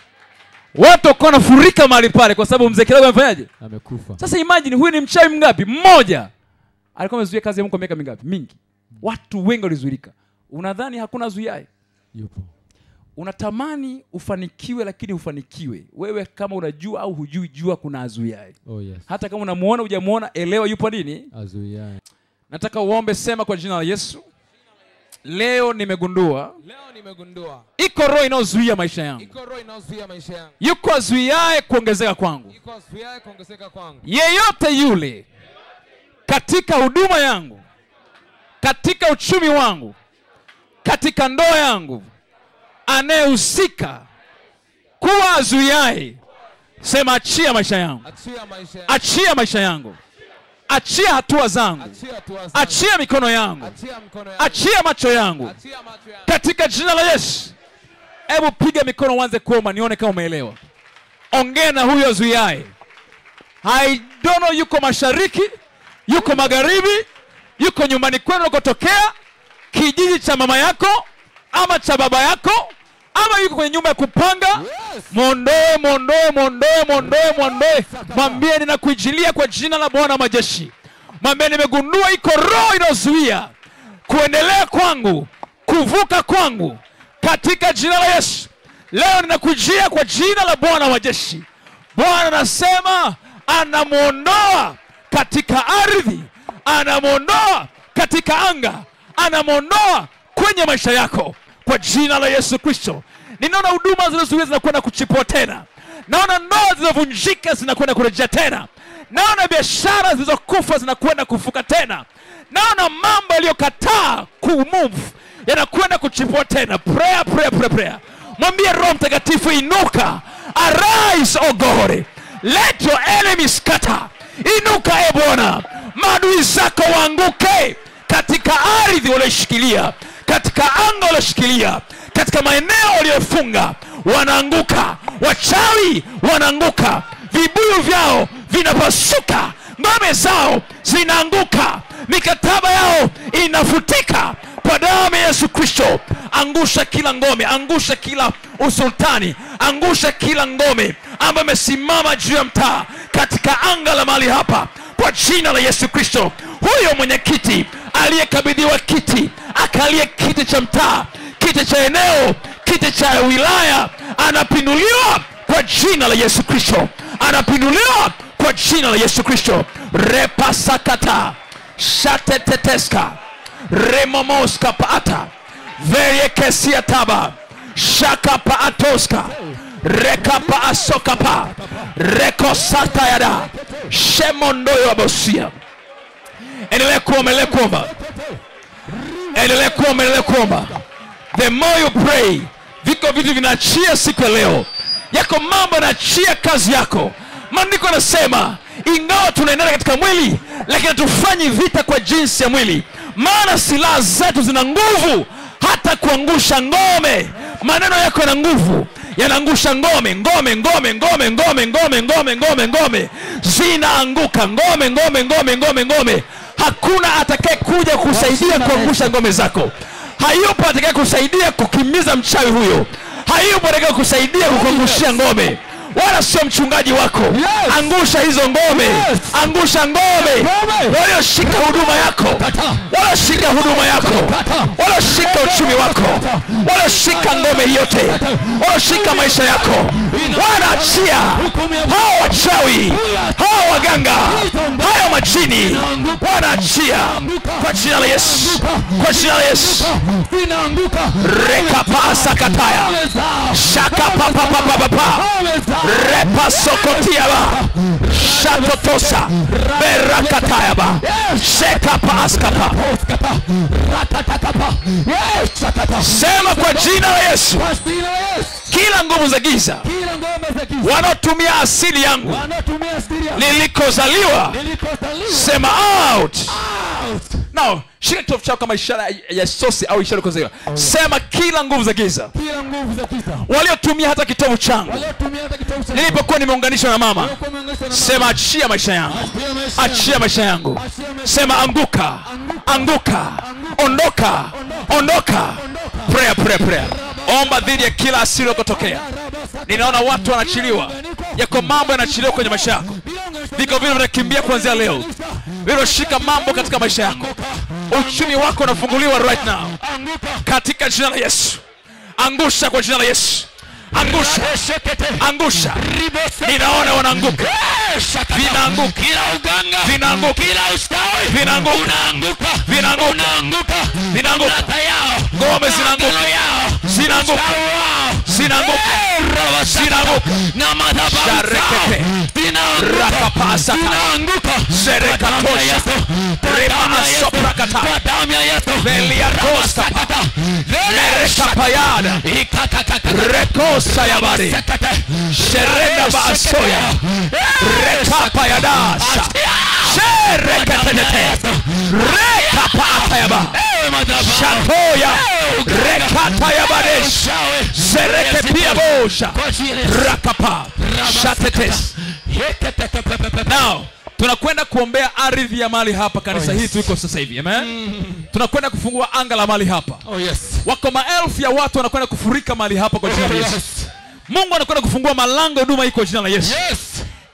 Watu wakana furika mahali pale kwa sababu mzee Kilago amefanyaje? Amekufa. Sasa imagine huyu ni mchawi mngapi? Mmoja. Alikuwa amezuia kazi ya Mungu kwa miaka mingapi? Mingi. Watu wengi walizuilika. Unadhani hakuna zuiaye? Yupo. Unatamani ufanikiwe lakini ufanikiwe. Wewe kama unajua au hujui, jua kuna azuiaye. Oh yes. Hata kama unamuona hujamuona, elewa yupo nini? Azuiaye. Nataka uombe, sema kwa jina la Yesu. Leo nimegundua iko roho inayozuia maisha yangu. Yuko azuiaye kuongezeka kwangu. Yeyote yule katika huduma yangu, katika uchumi wangu, katika ndoa yangu, anayehusika kuwa azuiaye, sema achia maisha yangu. Achia maisha yangu. Achia hatua zangu. Achia mikono yangu. Achia macho yangu. Katika jina la Yesu. Hebu piga mikono uanze kuomba nione kama umeelewa. Ongea na huyo azuiaye. I don't know yuko mashariki, yuko magharibi, yuko nyumbani kwenu unakotokea, kijiji cha mama yako ama cha baba yako, ama yuko kwenye nyumba ya kupanga. Yes. Mondoe. Mwambie ninakuijilia kwa jina la Bwana majeshi. Mwambie nimegundua iko roho inayozuia kuendelea kwangu, kuvuka kwangu, katika jina la Yesu. Leo ninakujia kwa jina la Bwana majeshi. Bwana anasema anamuondoa katika ardhi, anamuondoa katika anga, anamondoa kwenye maisha yako kwa jina la Yesu Kristo. Ninaona huduma zilizozuia zinakwenda kuchipua tena. Naona ndoa zilizovunjika zinakwenda kurejea tena. Naona biashara zilizokufa zinakwenda kufuka tena. Naona mambo yaliyokataa kumove yanakwenda kuchipua tena. Prayer. Mwambie Roho Mtakatifu, inuka. Arise, O God. Let your enemies scatter. Inuka, e Bwana. Maadui zako waanguke katika ardhi walioshikilia, katika anga walioshikilia, katika maeneo waliofunga, wanaanguka. Wachawi wanaanguka, vibuyu vyao vinapasuka, ngome zao zinaanguka, mikataba yao inafutika kwa damu ya Yesu Kristo. Angusha kila ngome, angusha kila usultani, angusha kila ngome ambayo imesimama juu ya mtaa katika anga la mahali hapa kwa jina la Yesu Kristo. Huyo mwenyekiti aliyekabidhiwa kiti, akalie kiti cha mtaa, kiti cha eneo, kiti cha wilaya, anapinduliwa kwa jina la Yesu Kristo. Anapinduliwa kwa jina la Yesu Kristo. Repasakata shateteteska remomoska paata veriekesia taba shaka paatoska rekapa asokapa rekosata yada shemondoyo abosia. Endelea kuomba. The more you pray, viko vitu vinaachia siku ya leo. Yako mambo yanaachia kazi yako. Maandiko yanasema ingawa tunaendelea katika mwili, lakini hatufanyi vita kwa jinsi ya mwili, maana silaha zetu zina nguvu hata kuangusha ngome. Maneno yako yana nguvu, yanaangusha ngome zinaanguka, ngome. Hakuna atakaye kuja kusaidia kuangusha ngome zako. Hayupo atakaye kusaidia kukimiza mchawi huyo. Hayupo atakaye kusaidia kukuangushia ngome, wala sio mchungaji wako. Angusha hizo ngome. Angusha ngome walioshika huduma yako, walioshika huduma yako, walioshika uchumi wako, walioshika ngome yote, walioshika maisha yako. Wanaachia hao wachawi, hao waganga, hao majini, wanaachia kwa jina la Yesu, kwa jina la Yesu. Rekapasa kataya shaka papa repa sokotiaba shatotosa berakatayaba sheka paskapa. Sema kwa jina la Yesu, kila nguvu za giza wanaotumia asili yangu nilikozaliwa, sema out. Now, shika kitofu chako kama ishara ya sosi au ishara kozaliwa. Sema kila nguvu za giza waliotumia hata kitovu changu nilipokuwa nimeunganishwa na mama, sema achia maisha yangu, achia maisha yangu. Sema anguka, ondoka. Prayer. Omba dhidi ya kila asili kutokea. Ninaona watu wanachiliwa, yako mambo yanachiliwa kwenye maisha yako. Viko vile vinakimbia kuanzia leo, viloshika mambo katika maisha yako. Uchumi wako unafunguliwa right now katika jina la Yesu. Angusha kwa jina la Yesu. Angusha. Ninaona wanaanguka. Vinaanguka. Ngome zinaanguka. Na madhabahu rakapasa serekatosha remana soprakata veliatosta merekapayada rekosa yabari sherenda baasoya rekapayadasa serekatete rekapatayaba shatoya rekatayabadesh serekepia bosha rakapa shatetes. Now tunakwenda kuombea ardhi ya mahali hapa kanisa hili tuliko sasa hivi. Amen. Tunakwenda kufungua anga la mahali hapa. Wako maelfu ya watu wanakwenda kufurika mahali hapa kwa jina la Yesu. Mungu anakwenda kufungua malango ya huduma hii kwa jina la Yesu.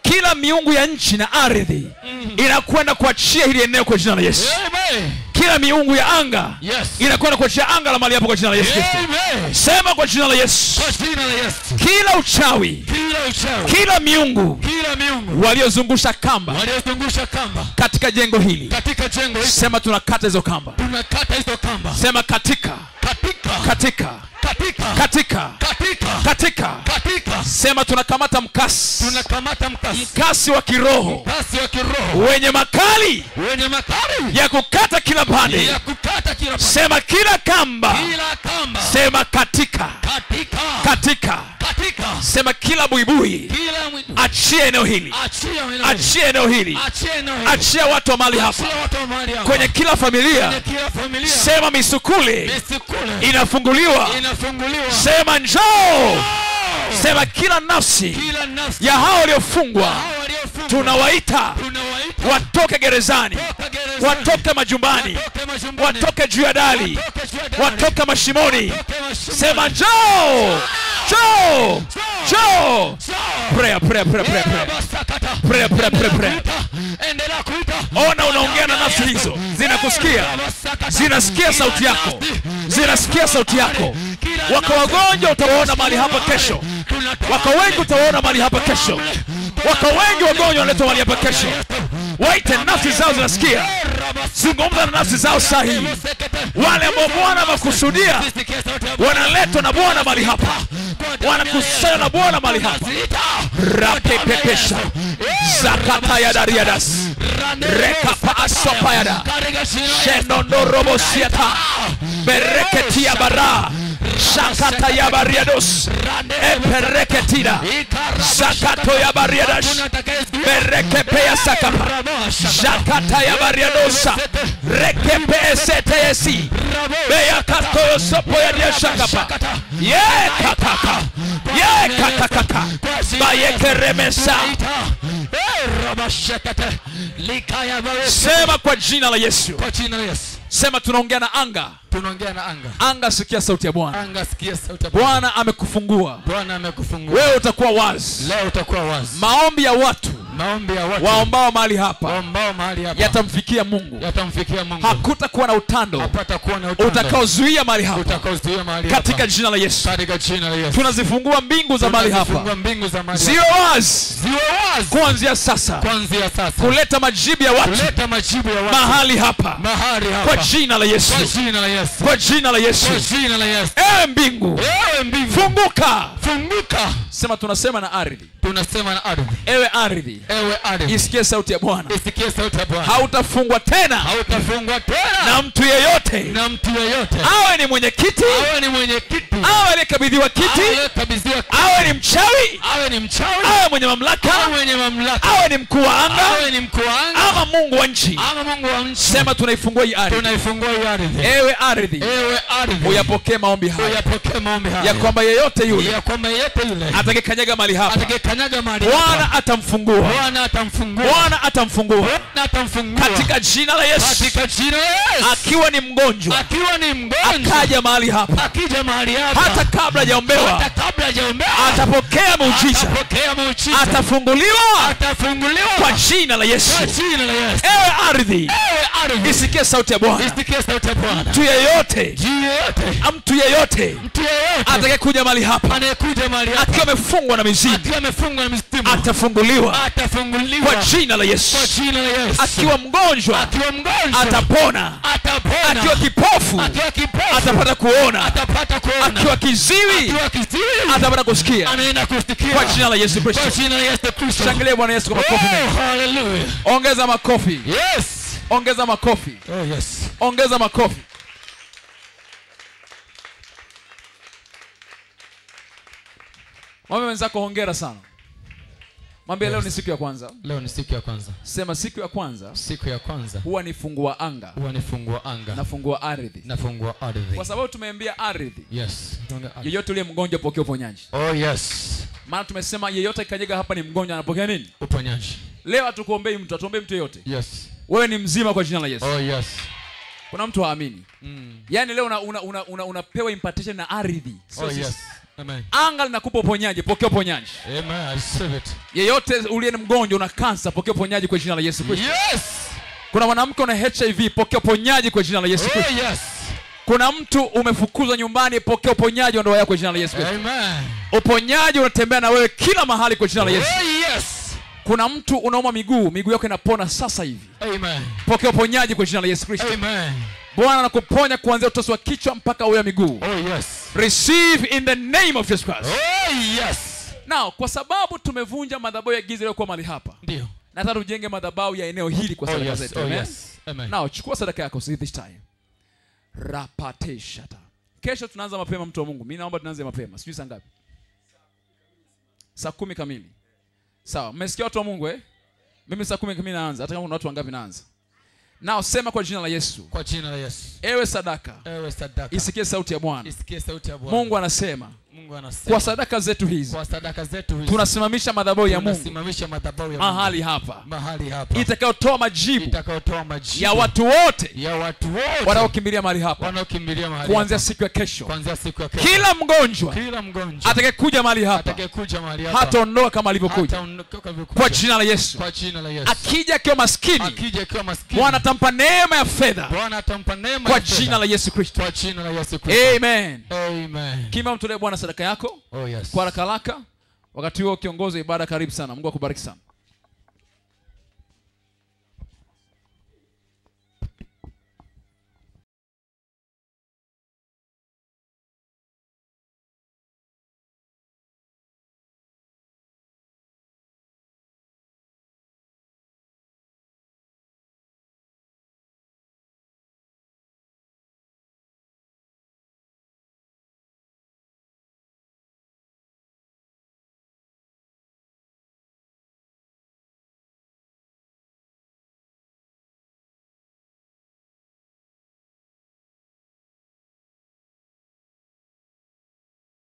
Kila miungu ya nchi na ardhi inakwenda kuachia hili eneo kwa jina la Yesu. kila miungu ya anga inakwenda kuachia anga la mahali hapo kwa jina la Yesu Kristo. Sema kwa jina la Yesu. Kila uchawi, kila miungu waliozungusha kamba katika jengo hili, sema tunakata hizo kamba. Sema katika. Sema tunakamata mkasi wa kiroho wenye makali ya kukata kila pande. Sema kila kamba. Sema katika. Sema kila buibui, achia eneo hili. Achia watu wa mahali hapa. Kwenye kila familia, sema misukule inafunguliwa. Sema njoo. Sema kila nafsi ya hao waliofungwa tunawaita watoke gerezani, watoke majumbani, watoke juu ya dari, watoke mashimoni. Sema njoo. Prayer. Ona unaongea na nafsi hizo, zinasikia sauti yako. Wako wagonjwa utawaona mahali hapa kesho. Wako wengi utawaona mahali hapa kesho. Wako wengi wagonjwa wanaletwa mahali hapa kesho. Waite nafsi zao zinasikia. Zungumza na nafsi zao sahihi. Wale ambao Bwana makusudia wanaletwa na Bwana mahali hapa. Wanakusanya na Bwana mahali hapa. Rapepepesha. Zakata ya dariadas. Rekapa asopayada. Shenondo robosiata. Bereketia bara. Shakata ya bariados. Epereketida. Zakato ya bariadas. Berekepea sakapa. Shakata ya bariadosa. Rekepe setesi. Beya kato sopo ya dia shakapa. Ye katakata. Bayeke remesa. Sema kwa jina la Yesu. Sema tunaongea na anga. Anga sikia sauti ya Bwana. Bwana amekufungua. Wewe utakuwa wazi. Maombi ya watu waombao mahali hapa yatamfikia Mungu. Hakutakuwa na utando utakaozuia mahali hapa. Katika jina la Yesu. Tunazifungua mbingu za mahali hapa. Ziwe wazi kuanzia sasa. Kuleta majibu ya watu mahali hapa. Kwa jina la Yesu. Kwa jina la Yesu. Ewe mbingu, funguka. Sema tunasema na ardhi. Ewe ardhi, isikie sauti ya Bwana. Hautafungwa tena na mtu yeyote. Awe ni mwenye kiti, awe aliyekabidhiwa kiti, awe ni mchawi, awe mwenye mamlaka, awe ni mkuu wa anga, ama Mungu wa nchi. Sema tunaifungua hii ardhi. Ewe ardhi, uyapokee maombi haya ya kwamba yeyote yule atakayekanyaga mahali hapa Bwana atamfungua. Katika jina la Yesu. Akiwa ni mgonjwa akaja mahali hapa, hata kabla hajaombewa atapokea muujiza. Atafunguliwa kwa jina la Yesu. Ewe ardhi, isikie sauti ya Bwana. Mtu yeyote atakayekuja mahali hapa akiwa amefungwa na mizimu atafunguliwa kwa jina la Yesu. Akiwa mgonjwa atapona. Akiwa kipofu atapata kuona. Akiwa kiziwi atapata kusikia kwa jina la Yesu Kristo. Shangilia Bwana Yesu kwa makofi. Hallelujah. Ongeza makofi. Ongeza makofi. Ongeza makofi. Mwambie wenzako hongera sana. Mwambie leo ni siku ya kwanza. Sema siku ya kwanza. Huwa nifungua anga. Nafungua ardhi. Kwa sababu tumeambia ardhi. Yeyote yule mgonjwa pokea uponyaji. Maana tumesema yeyote kanyaga hapa ni mgonjwa anapokea nini? Uponyaji. Leo hatukuombei mtu, atuombee mtu yeyote. Wewe ni mzima kwa jina la Yesu. Kuna mtu haamini. Yaani leo unapewa impartation na ardhi. Amen. Anga linakupa uponyaji, pokea uponyaji. Amen. I receive it. Yeyote uliye mgonjwa una kansa, pokea uponyaji kwa jina la Yesu Kristo. Kuna mwanamke una HIV, pokea uponyaji kwa jina la Yesu Kristo. Oh, yes. Kuna mtu umefukuzwa nyumbani, pokea uponyaji wa ndoa yako kwa jina la Yesu Kristo. Amen. Uponyaji unatembea na wewe kila mahali kwa jina la Yesu. Oh, yes. Kuna mtu unauma miguu yako inapona sasa hivi. Amen. Pokea uponyaji kwa jina la Yesu Kristo. Amen. Bwana anakuponya kuanzia utosi wa kichwa mpaka uya miguu. Oh, yes. Receive in the name of Jesus Christ. Oh, yes. Now, kwa sababu tumevunja madhabahu ya giza yaliyokuwa mahali hapa, Ndio. nataka tujenge madhabahu ya eneo hili kwa sadaka zetu. Oh, Amen. yes. Amen. Now, chukua sadaka yako this time. Rapateshata. Kesho tunaanza mapema, mtu wa Mungu. Mimi naomba tuanze mapema. Sijui saa ngapi? Saa 10 kamili. Sawa, mmesikia watu wa Mungu eh? Mimi saa 10 kamili naanza, hata kama kuna watu wangapi naanza. Nao sema kwa jina la Yesu. Kwa jina la Yesu. Ewe sadaka. Ewe sadaka. Isikie sauti ya Bwana. Isikie sauti ya Bwana. Mungu anasema, Mungu anasema, kwa sadaka zetu hizi, kwa sadaka zetu hizi, tunasimamisha madhabahu ya Mungu. tunasimamisha madhabahu ya Mungu Mahali hapa. mahali hapa. Itakayotoa majibu ya watu wote wanaokimbilia mahali hapa. Wanaokimbilia mahali kuanzia hapa. siku ya kesho. Kuanzia siku ya kesho. Kila mgonjwa atakayekuja mahali hapa atakayekuja mahali hapa hataondoka kama alivyokuja. Kwa jina la Yesu. Kwa jina la Yesu. Akija akiwa maskini, Bwana atampa neema ya fedha. Bwana atampa neema kwa jina la Yesu Kristo. Kwa jina la Yesu Kristo. Amen. Amen. Kima mtolee Bwana sadaka yako. Oh, yes. Kwa haraka. Wakati huo kiongozi ibada, karibu sana. Mungu akubariki sana.